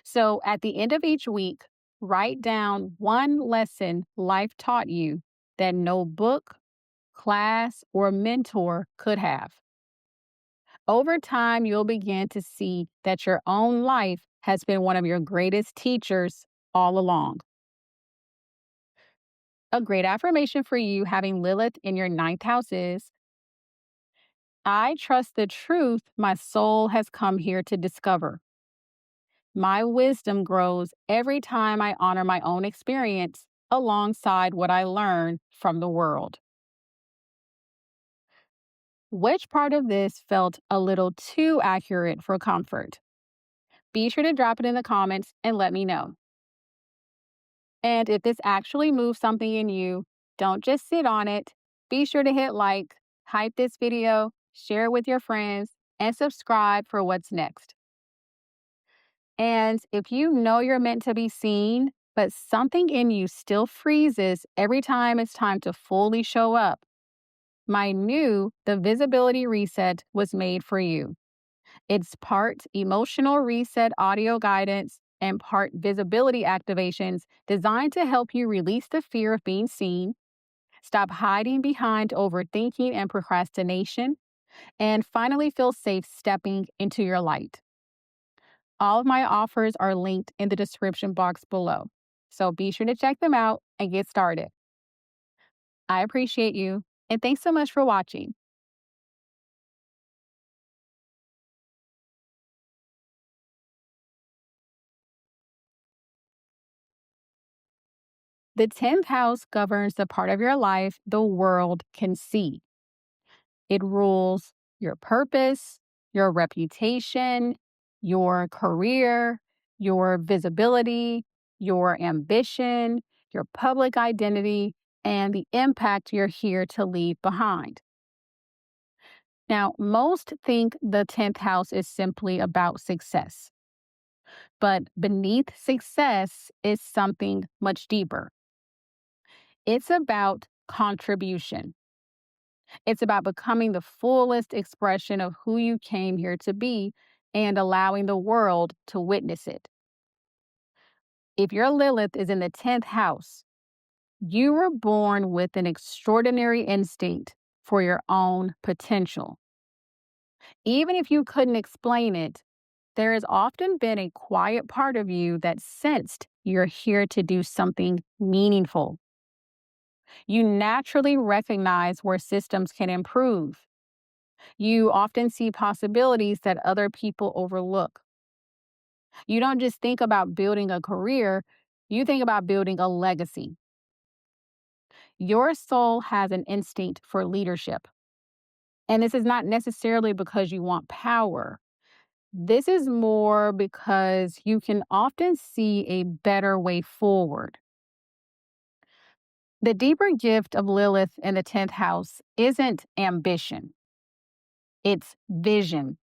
Speaker 2: So at the end of each week, write down one lesson life taught you that no book, class, or mentor could have. Over time, you'll begin to see that your own life has been one of your greatest teachers all along. A great affirmation for you having Lilith in your ninth house is: I trust the truth my soul has come here to discover. My wisdom grows every time I honor my own experience alongside what I learn from the world. Which part of this felt a little too accurate for comfort? Be sure to drop it in the comments and let me know. And if this actually moves something in you, don't just sit on it. Be sure to hit like, hype this video, share it with your friends, and subscribe for what's next. And if you know you're meant to be seen, but something in you still freezes every time it's time to fully show up, my new The Visibility Reset was made for you. It's part emotional reset audio guidance and part visibility activations designed to help you release the fear of being seen, stop hiding behind overthinking and procrastination, and finally feel safe stepping into your light. All of my offers are linked in the description box below, so be sure to check them out and get started. I appreciate you, and thanks so much for watching. The 10th house governs the part of your life the world can see. It rules your purpose, your reputation, your career, your visibility, your ambition, your public identity, and the impact you're here to leave behind. Now, most think the 10th house is simply about success, but beneath success is something much deeper. It's about contribution. It's about becoming the fullest expression of who you came here to be and allowing the world to witness it. If your Lilith is in the 10th house, you were born with an extraordinary instinct for your own potential. Even if you couldn't explain it, there has often been a quiet part of you that sensed you're here to do something meaningful. You naturally recognize where systems can improve. You often see possibilities that other people overlook. You don't just think about building a career, you think about building a legacy. Your soul has an instinct for leadership. And this is not necessarily because you want power. This is more because you can often see a better way forward. The deeper gift of Lilith in the 10th house isn't ambition, it's vision.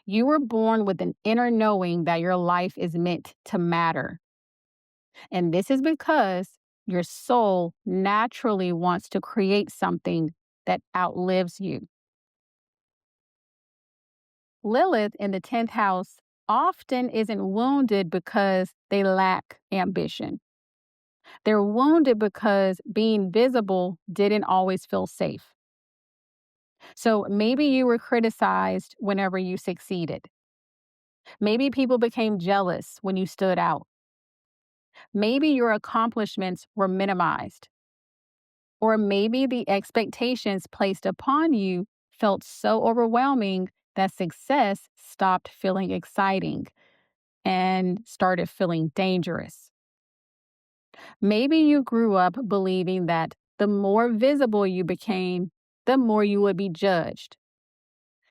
Speaker 2: You were born with an inner knowing that your life is meant to matter. And this is because your soul naturally wants to create something that outlives you. Lilith in the 10th house often isn't wounded because they lack ambition. They're wounded because being visible didn't always feel safe. So maybe you were criticized whenever you succeeded. Maybe people became jealous when you stood out. Maybe your accomplishments were minimized. Or maybe the expectations placed upon you felt so overwhelming that success stopped feeling exciting and started feeling dangerous. Maybe you grew up believing that the more visible you became, the more you would be judged.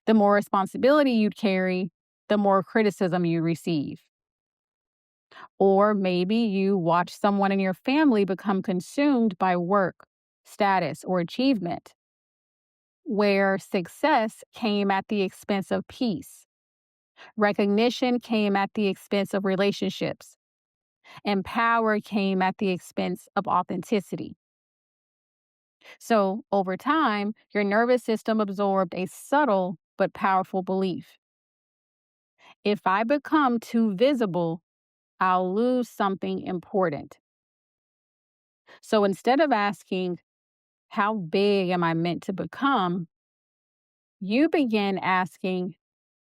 Speaker 2: The more responsibility you'd carry, the more criticism you receive. Or maybe you watch someone in your family become consumed by work, status, or achievement, where success came at the expense of peace, recognition came at the expense of relationships, and power came at the expense of authenticity. So, over time, your nervous system absorbed a subtle but powerful belief. If I become too visible, I'll lose something important. So instead of asking, how big am I meant to become? You begin asking,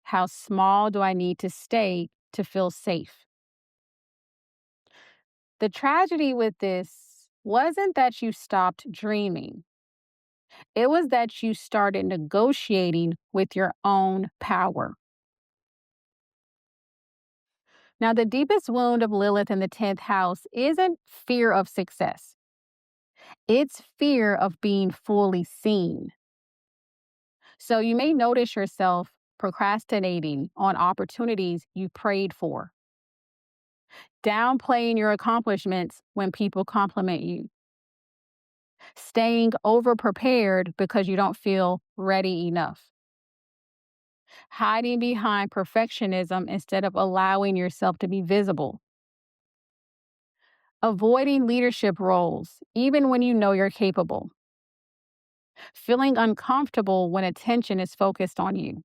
Speaker 2: how small do I need to stay to feel safe? The tragedy with this wasn't that you stopped dreaming, it was that you started negotiating with your own power. Now, the deepest wound of Lilith in the 10th house isn't fear of success, it's fear of being fully seen. So you may notice yourself procrastinating on opportunities you prayed for, downplaying your accomplishments when people compliment you, staying overprepared because you don't feel ready enough, hiding behind perfectionism instead of allowing yourself to be visible, avoiding leadership roles even when you know you're capable, feeling uncomfortable when attention is focused on you,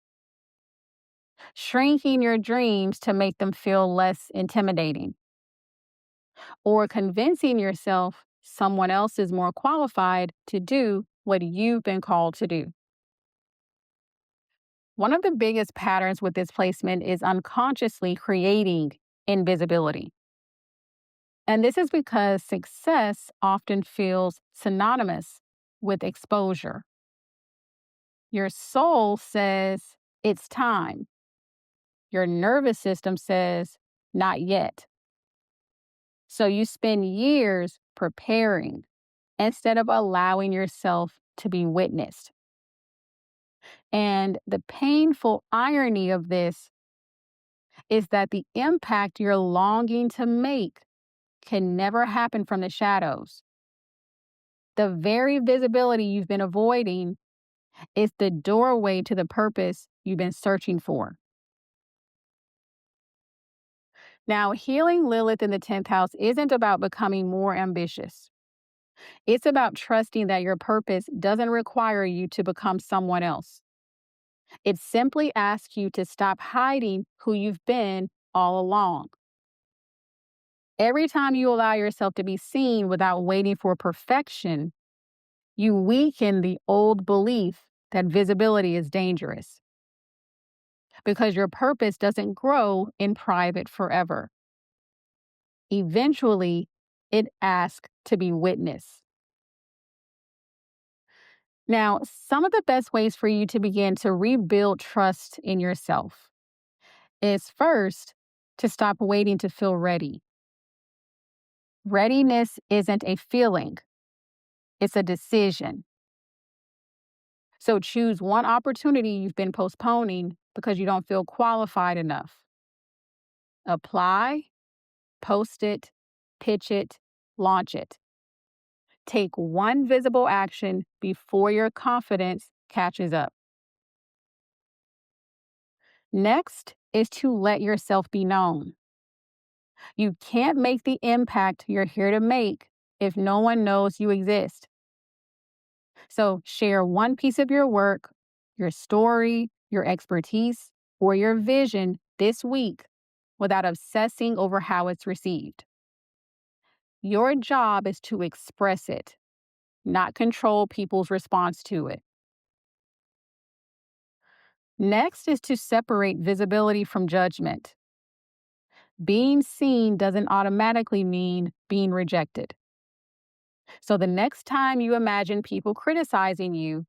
Speaker 2: shrinking your dreams to make them feel less intimidating, or convincing yourself someone else is more qualified to do what you've been called to do. One of the biggest patterns with this placement is unconsciously creating invisibility. And this is because success often feels synonymous with exposure. Your soul says it's time. Your nervous system says not yet. So you spend years preparing instead of allowing yourself to be witnessed. And the painful irony of this is that the impact you're longing to make can never happen from the shadows. The very visibility you've been avoiding is the doorway to the purpose you've been searching for. Now, healing Lilith in the 10th house isn't about becoming more ambitious. It's about trusting that your purpose doesn't require you to become someone else. It simply asks you to stop hiding who you've been all along. Every time you allow yourself to be seen without waiting for perfection, you weaken the old belief that visibility is dangerous because your purpose doesn't grow in private forever. Eventually, it asks to be witnessed. Now, some of the best ways for you to begin to rebuild trust in yourself is first to stop waiting to feel ready. Readiness isn't a feeling, it's a decision. So choose one opportunity you've been postponing because you don't feel qualified enough. Apply, post it, pitch it, launch it. Take one visible action before your confidence catches up. Next is to let yourself be known. You can't make the impact you're here to make if no one knows you exist. So share one piece of your work, your story, your expertise, or your vision this week without obsessing over how it's received. Your job is to express it, not control people's response to it. Next is to separate visibility from judgment. Being seen doesn't automatically mean being rejected. So the next time you imagine people criticizing you,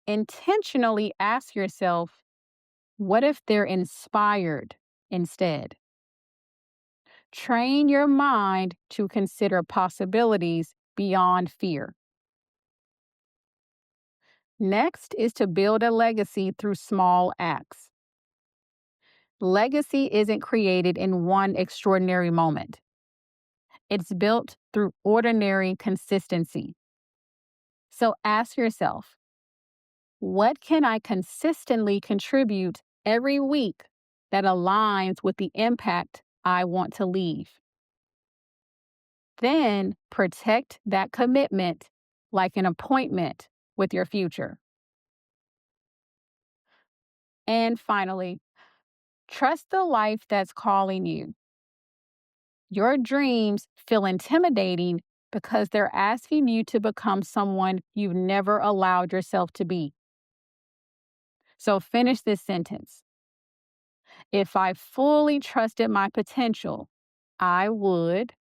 Speaker 2: intentionally ask yourself, what if they're inspired instead? Train your mind to consider possibilities beyond fear. Next is to build a legacy through small acts. Legacy isn't created in one extraordinary moment. It's built through ordinary consistency. So ask yourself, what can I consistently contribute every week that aligns with the impact I want to leave? Then protect that commitment like an appointment with your future. And finally, trust the life that's calling you. Your dreams feel intimidating because they're asking you to become someone you've never allowed yourself to be. So finish this sentence. If I fully trusted my potential, I would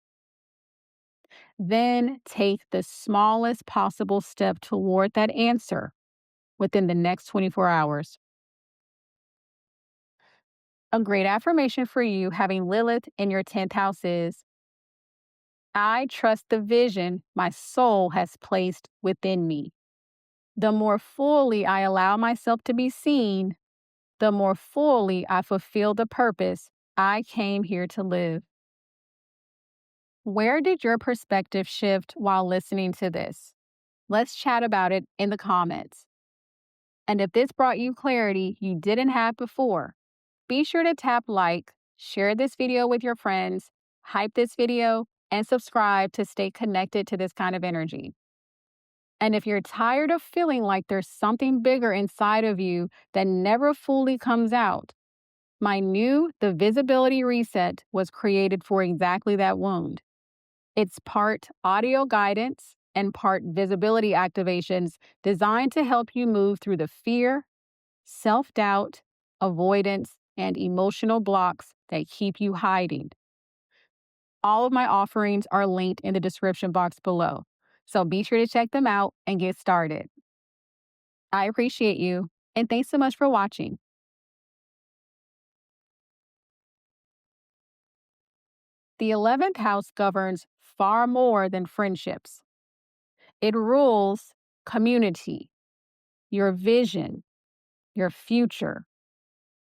Speaker 2: then take the smallest possible step toward that answer within the next 24 hours. A great affirmation for you having Lilith in your 10th house is, I trust the vision my soul has placed within me. The more fully I allow myself to be seen, the more fully I fulfill the purpose I came here to live. Where did your perspective shift while listening to this? Let's chat about it in the comments. And if this brought you clarity you didn't have before, be sure to tap like, share this video with your friends, hype this video, and subscribe to stay connected to this kind of energy. And if you're tired of feeling like there's something bigger inside of you that never fully comes out, my new The Visibility Reset was created for exactly that wound. It's part audio guidance and part visibility activations designed to help you move through the fear, self-doubt, avoidance, and emotional blocks that keep you hiding. All of my offerings are linked in the description box below, so be sure to check them out and get started. I appreciate you, and thanks so much for watching. The 11th house governs far more than friendships. It rules community, your vision, your future,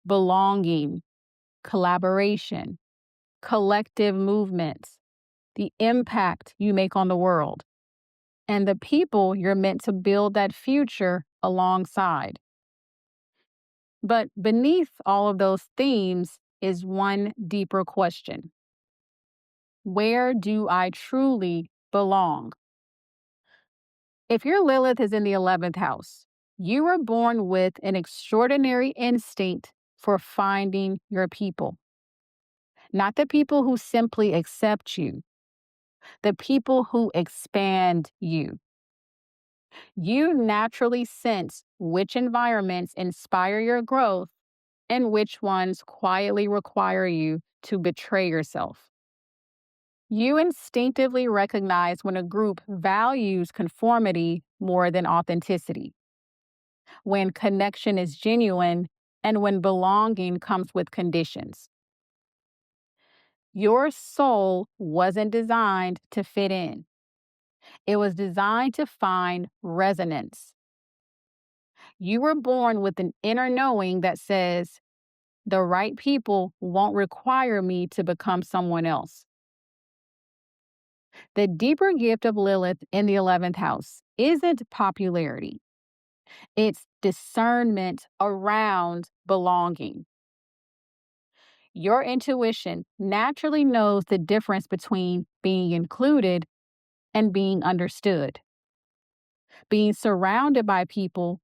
Speaker 2: belonging, collaboration, collective movements, the impact you make on the world, and the people you're meant to build that future alongside. But beneath all of those themes is one deeper question. Where do I truly belong? If your Lilith is in the 11th house, you were born with an extraordinary instinct for finding your people. Not the people who simply accept you, the people who expand you. You naturally sense which environments inspire your growth and which ones quietly require you to betray yourself. You instinctively recognize when a group values conformity more than authenticity, when connection is genuine, and when belonging comes with conditions. Your soul wasn't designed to fit in. It was designed to find resonance. You were born with an inner knowing that says, the right people won't require me to become someone else. The deeper gift of Lilith in the 11th house isn't popularity. It's discernment around belonging. Your intuition naturally knows the difference between being included and being understood, being surrounded by people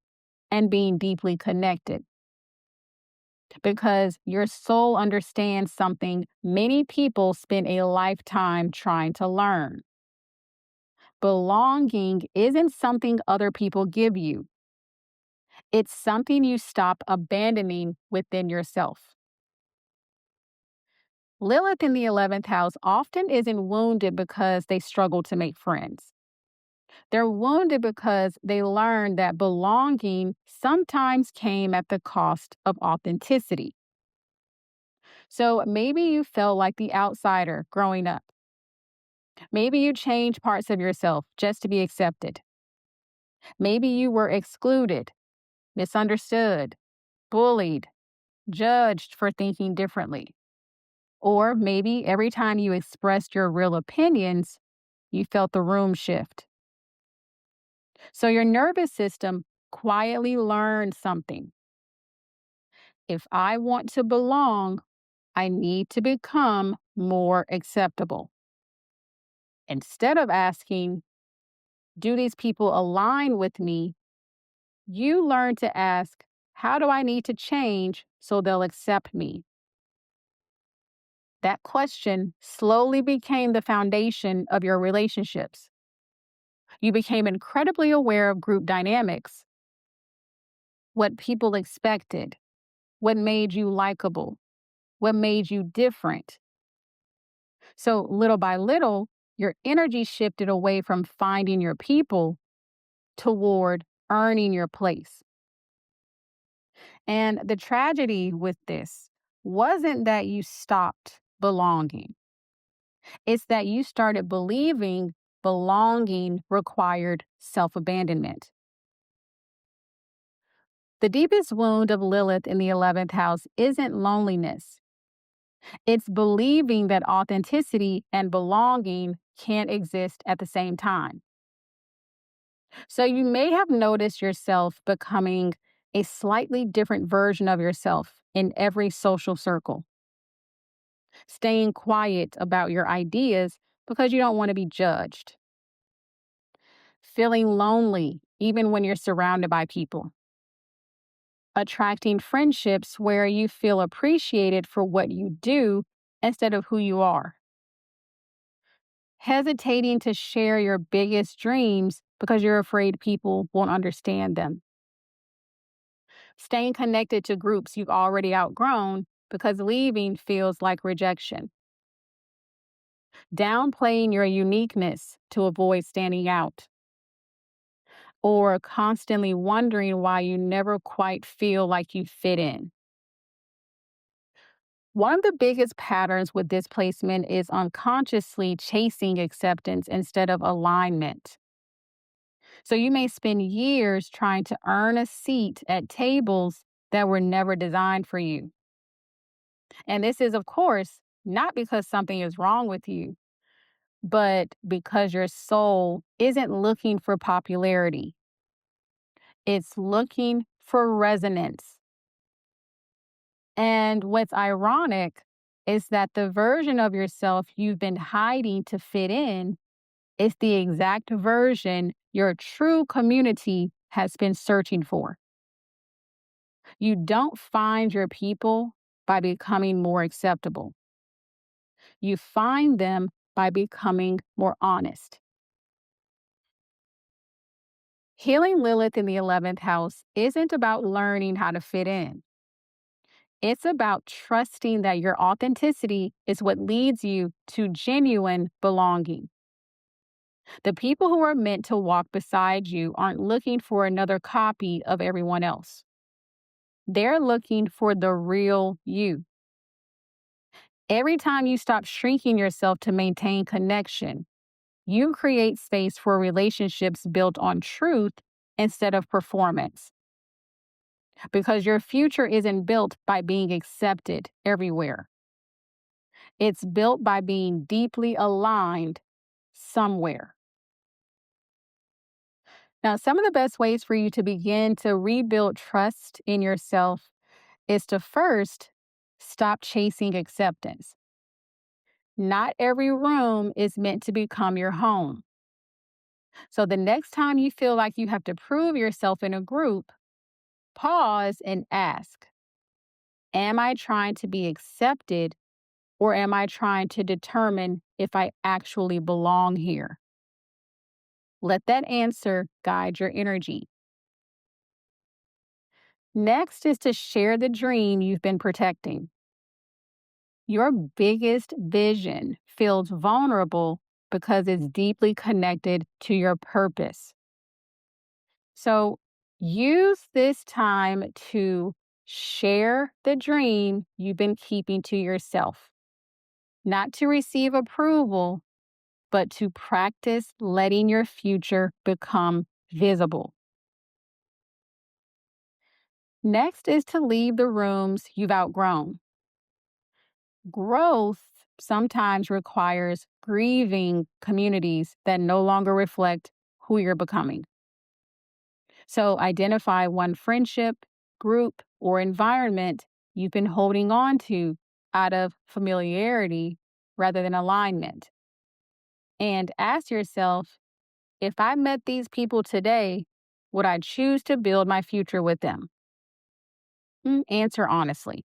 Speaker 2: and being deeply connected. Because your soul understands something many people spend a lifetime trying to learn. Belonging isn't something other people give you. It's something you stop abandoning within yourself. Lilith in the 11th house often isn't wounded because they struggle to make friends. They're wounded because they learned that belonging sometimes came at the cost of authenticity. So maybe you felt like the outsider growing up. Maybe you changed parts of yourself just to be accepted. Maybe you were excluded, misunderstood, bullied, judged for thinking differently. Or maybe every time you expressed your real opinions, you felt the room shift. So your nervous system quietly learned something. If I want to belong, I need to become more acceptable. Instead of asking, do these people align with me? You learn to ask, how do I need to change so they'll accept me? That question slowly became the foundation of your relationships. You became incredibly aware of group dynamics, what people expected, what made you likable, what made you different. So, little by little, your energy shifted away from finding your people toward earning your place. And the tragedy with this wasn't that you stopped belonging, it's that you started believing belonging required self abandonment. The deepest wound of Lilith in the 11th house isn't loneliness. It's believing that authenticity and belonging can't exist at the same time. So you may have noticed yourself becoming a slightly different version of yourself in every social circle, staying quiet about your ideas because you don't want to be judged, feeling lonely even when you're surrounded by people, attracting friendships where you feel appreciated for what you do instead of who you are, hesitating to share your biggest dreams because you're afraid people won't understand them, staying connected to groups you've already outgrown because leaving feels like rejection, downplaying your uniqueness to avoid standing out, or constantly wondering why you never quite feel like you fit in. One of the biggest patterns with displacement is unconsciously chasing acceptance instead of alignment. So you may spend years trying to earn a seat at tables that were never designed for you. And this is, of course, not because something is wrong with you, but because your soul isn't looking for popularity. It's looking for resonance. And what's ironic is that the version of yourself you've been hiding to fit in is the exact version your true community has been searching for. You don't find your people by becoming more acceptable. You find them by becoming more honest. Healing Lilith in the 11th house isn't about learning how to fit in. It's about trusting that your authenticity is what leads you to genuine belonging. The people who are meant to walk beside you aren't looking for another copy of everyone else. They're looking for the real you. Every time you stop shrinking yourself to maintain connection, you create space for relationships built on truth instead of performance. Because your future isn't built by being accepted everywhere. It's built by being deeply aligned somewhere. Now, some of the best ways for you to begin to rebuild trust in yourself is to first stop chasing acceptance. Not every room is meant to become your home. So the next time you feel like you have to prove yourself in a group, pause and ask, am I trying to be accepted or am I trying to determine if I actually belong here? Let that answer guide your energy. Next is to share the dream you've been protecting. Your biggest vision feels vulnerable because it's deeply connected to your purpose. So use this time to share the dream you've been keeping to yourself, not to receive approval, but to practice letting your future become visible. Next is to leave the rooms you've outgrown. Growth sometimes requires grieving communities that no longer reflect who you're becoming. So identify one friendship, group, or environment you've been holding on to out of familiarity rather than alignment. And ask yourself, if I met these people today, would I choose to build my future with them? Answer honestly.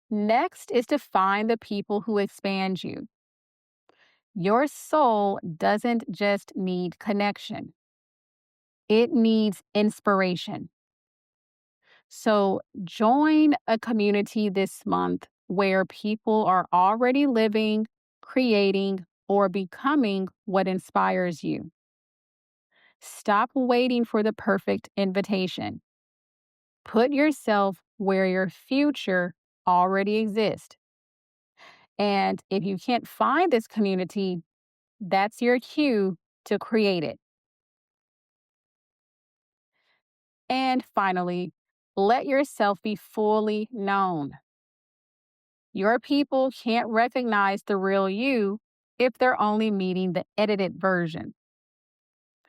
Speaker 2: Next is to find the people who expand you. Your soul doesn't just need connection, it needs inspiration. So join a community this month where people are already living, creating, or becoming what inspires you. Stop waiting for the perfect invitation. Put yourself where your future already exists. And if you can't find this community, that's your cue to create it. And finally, let yourself be fully known. Your people can't recognize the real you if they're only meeting the edited version.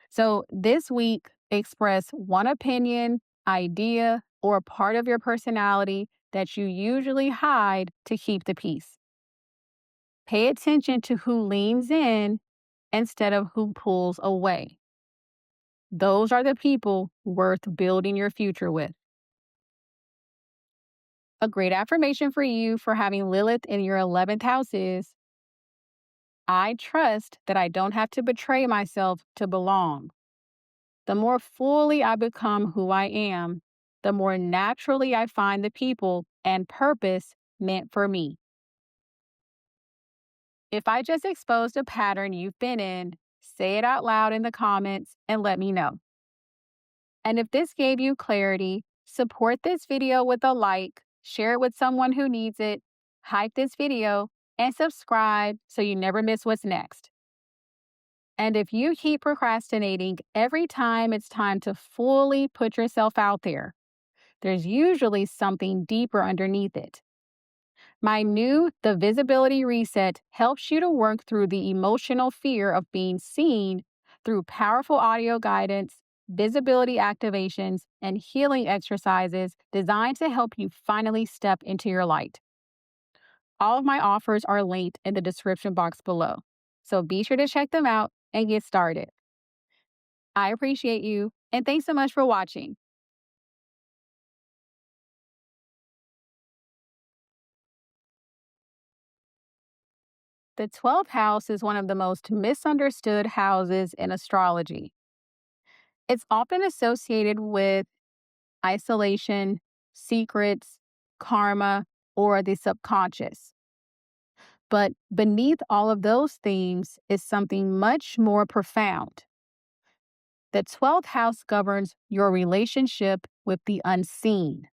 Speaker 2: So this week, express one opinion, idea, or part of your personality that you usually hide to keep the peace. Pay attention to who leans in instead of who pulls away. Those are the people worth building your future with. A great affirmation for you for having Lilith in your 11th house is, I trust that I don't have to betray myself to belong. The more fully I become who I am, the more naturally I find the people and purpose meant for me. If I just exposed a pattern you've been in, say it out loud in the comments and let me know. And if this gave you clarity, support this video with a like, share it with someone who needs it, hype this video, and subscribe so you never miss what's next. And if you keep procrastinating every time it's time to fully put yourself out there, there's usually something deeper underneath it. My new The Visibility Reset helps you to work through the emotional fear of being seen through powerful audio guidance, visibility activations, and healing exercises designed to help you finally step into your light. All of my offers are linked in the description box below, so be sure to check them out and get started. I appreciate you, and thanks so much for watching. The 12th house is one of the most misunderstood houses in astrology. It's often associated with isolation, secrets, karma, or the subconscious. But beneath all of those themes is something much more profound. The 12th house governs your relationship with the unseen.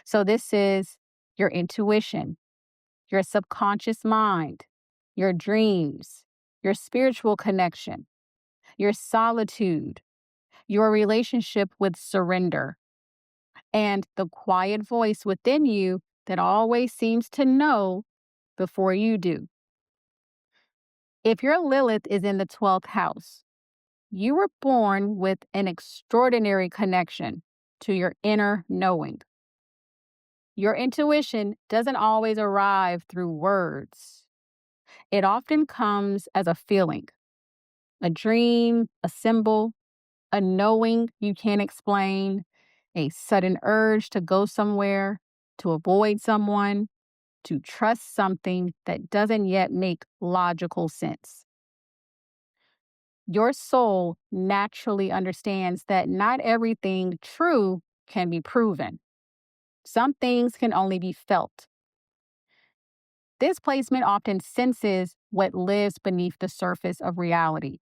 Speaker 2: So, this is your intuition, your subconscious mind, your dreams, your spiritual connection, your solitude, your relationship with surrender, and the quiet voice within you that always seems to know before you do. If your Lilith is in the 12th house, you were born with an extraordinary connection to your inner knowing. Your intuition doesn't always arrive through words. It often comes as a feeling, a dream, a symbol, a knowing you can't explain, a sudden urge to go somewhere, to avoid someone, to trust something that doesn't yet make logical sense. Your soul naturally understands that not everything true can be proven. Some things can only be felt. This placement often senses what lives beneath the surface of reality.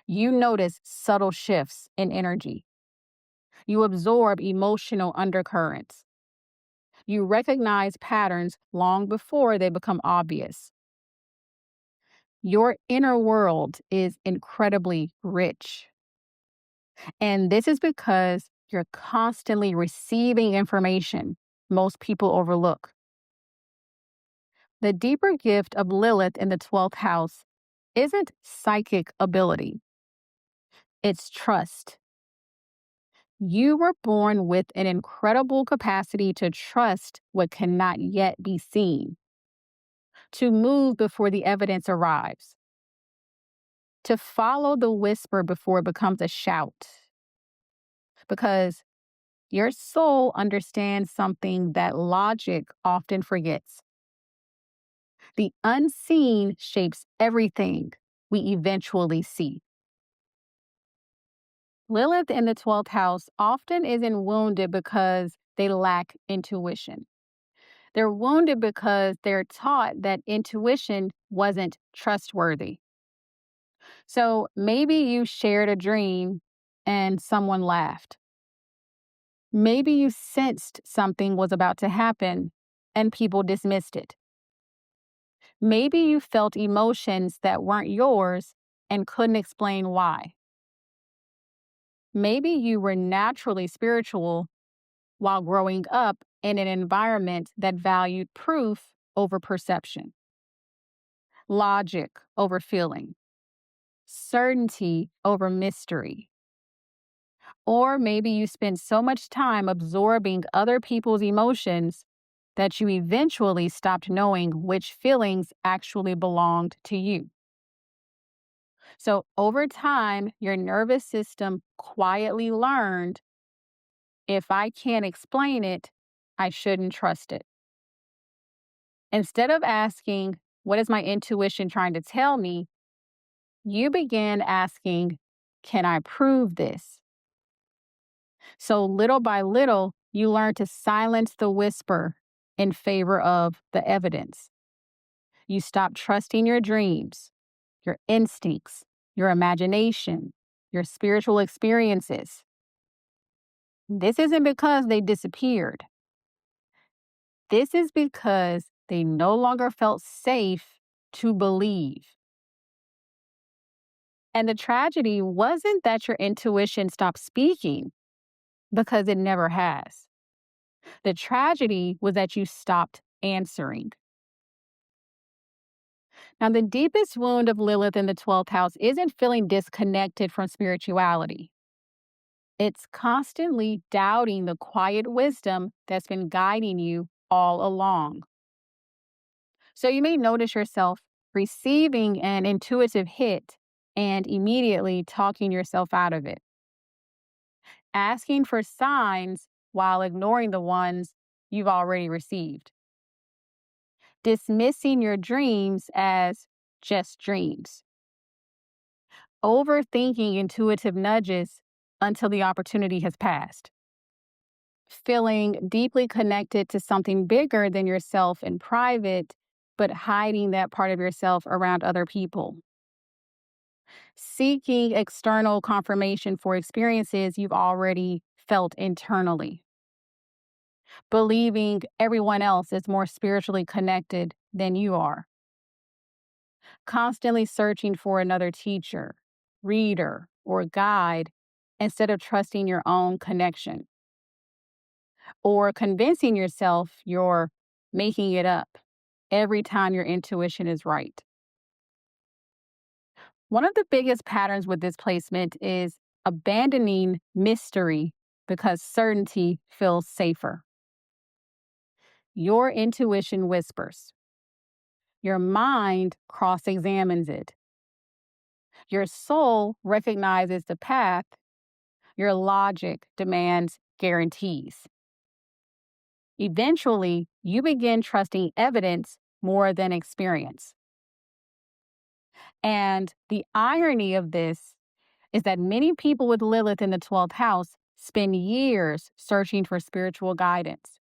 Speaker 2: You notice subtle shifts in energy. You absorb emotional undercurrents. You recognize patterns long before they become obvious. Your inner world is incredibly rich. And this is because you're constantly receiving information most people overlook. The deeper gift of Lilith in the 12th house isn't psychic ability, it's trust. You were born with an incredible capacity to trust what cannot yet be seen, to move before the evidence arrives, to follow the whisper before it becomes a shout. Because your soul understands something that logic often forgets. The unseen shapes everything we eventually see. Lilith in the 12th house often isn't wounded because they lack intuition. They're wounded because they're taught that intuition wasn't trustworthy. So maybe you shared a dream and someone laughed. Maybe you sensed something was about to happen and people dismissed it. Maybe you felt emotions that weren't yours and couldn't explain why. Maybe you were naturally spiritual while growing up in an environment that valued proof over perception, logic over feeling, certainty over mystery. Or maybe you spent so much time absorbing other people's emotions that you eventually stopped knowing which feelings actually belonged to you. So over time, your nervous system quietly learned, if I can't explain it, I shouldn't trust it. Instead of asking, what is my intuition trying to tell me? You began asking, can I prove this? So little by little, you learn to silence the whisper in favor of the evidence. You stop trusting your dreams, your instincts, your imagination, your spiritual experiences. This isn't because they disappeared. This is because they no longer felt safe to believe. And the tragedy wasn't that your intuition stopped speaking, because it never has. The tragedy was that you stopped answering. Now, the deepest wound of Lilith in the 12th house isn't feeling disconnected from spirituality. It's constantly doubting the quiet wisdom that's been guiding you all along. So you may notice yourself receiving an intuitive hit and immediately talking yourself out of it, asking for signs while ignoring the ones you've already received, dismissing your dreams as just dreams, overthinking intuitive nudges until the opportunity has passed, feeling deeply connected to something bigger than yourself in private, but hiding that part of yourself around other people, seeking external confirmation for experiences you've already felt internally, believing everyone else is more spiritually connected than you are, constantly searching for another teacher, reader, or guide instead of trusting your own connection, or convincing yourself you're making it up every time your intuition is right. One of the biggest patterns with this placement is abandoning mystery because certainty feels safer. Your intuition whispers. Your mind cross examines it. Your soul recognizes the path. Your logic demands guarantees. Eventually, you begin trusting evidence more than experience. And the irony of this is that many people with Lilith in the 12th house spend years searching for spiritual guidance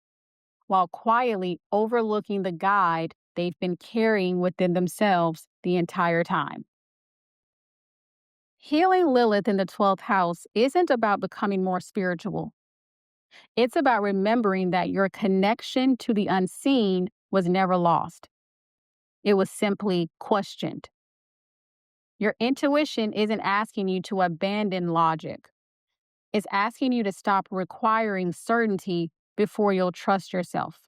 Speaker 2: while quietly overlooking the guide they've been carrying within themselves the entire time. Healing Lilith in the 12th house isn't about becoming more spiritual. It's about remembering that your connection to the unseen was never lost. It was simply questioned. Your intuition isn't asking you to abandon logic. It's asking you to stop requiring certainty before you'll trust yourself.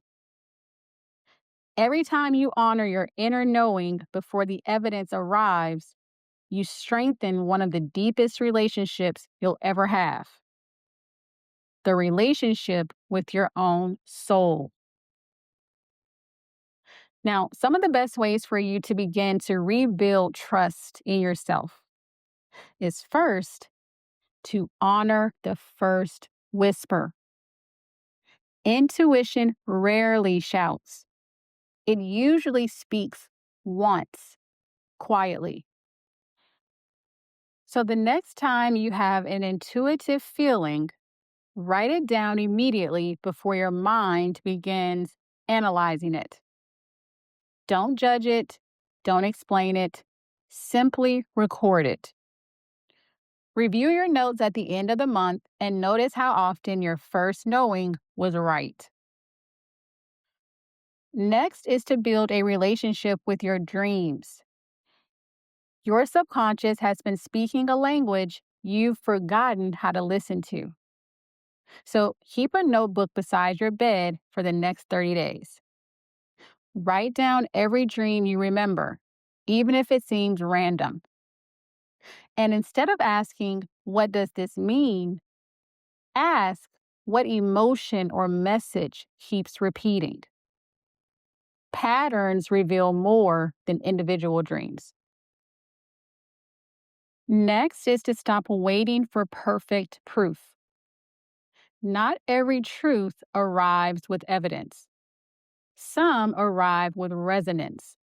Speaker 2: Every time you honor your inner knowing before the evidence arrives, you strengthen one of the deepest relationships you'll ever have: the relationship with your own soul. Now, some of the best ways for you to begin to rebuild trust in yourself is first to honor the first whisper. Intuition rarely shouts. It usually speaks once, quietly. So the next time you have an intuitive feeling, write it down immediately before your mind begins analyzing it. Don't judge it. Don't explain it. Simply record it. Review your notes at the end of the month and notice how often your first knowing was right. Next is to build a relationship with your dreams. Your subconscious has been speaking a language you've forgotten how to listen to. So keep a notebook beside your bed for the next 30 days. Write down every dream you remember, even if it seems random. And instead of asking, "What does this mean?" ask, "What emotion or message keeps repeating?" Patterns reveal more than individual dreams. Next is to stop waiting for perfect proof. Not every truth arrives with evidence. Some arrive with resonance.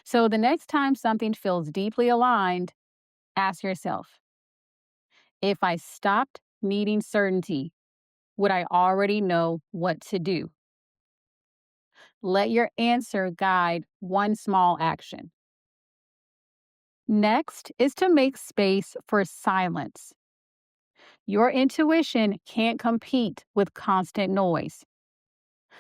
Speaker 2: So the next time something feels deeply aligned, ask yourself, if I stopped needing certainty, would I already know what to do? Let your answer guide one small action. Next is to make space for silence. Your intuition can't compete with constant noise.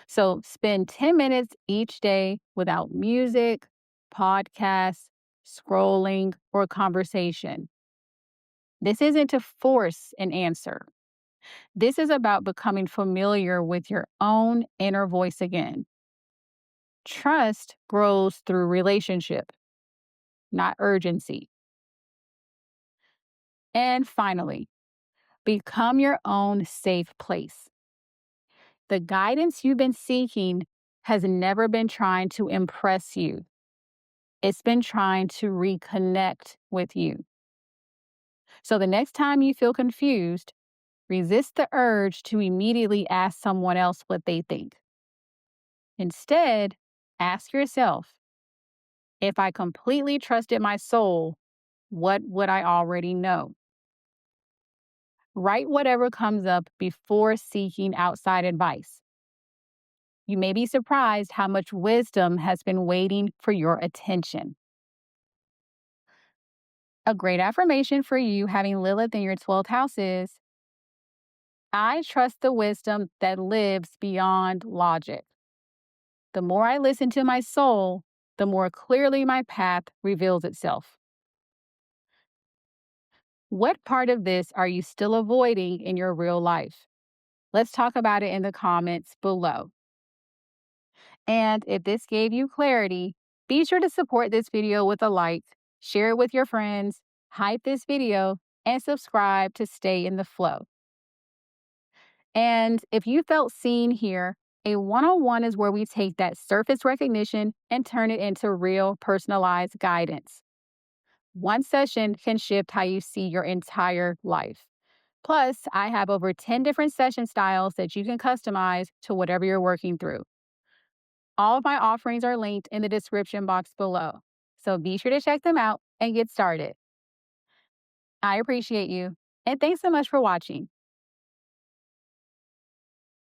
Speaker 2: So spend 10 minutes each day without music, podcasts, scrolling, or conversation. This isn't to force an answer. This is about becoming familiar with your own inner voice again. Trust grows through relationship, not urgency. And finally, become your own safe place. The guidance you've been seeking has never been trying to impress you. It's been trying to reconnect with you. So the next time you feel confused, resist the urge to immediately ask someone else what they think. Instead, ask yourself, if I completely trusted my soul, what would I already know? Write whatever comes up before seeking outside advice. You may be surprised how much wisdom has been waiting for your attention. A great affirmation for you having Lilith in your 12th house is, I trust the wisdom that lives beyond logic. The more I listen to my soul, the more clearly my path reveals itself. What part of this are you still avoiding in your real life? Let's talk about it in the comments below. And if this gave you clarity, be sure to support this video with a like, share it with your friends, hype this video, and subscribe to stay in the flow. And if you felt seen here, a one-on-one is where we take that surface recognition and turn it into real personalized guidance. One session can shift how you see your entire life. Plus, I have over 10 different session styles that you can customize to whatever you're working through. All of my offerings are linked in the description box below. So be sure to check them out and get started. I appreciate you. And thanks so much for watching.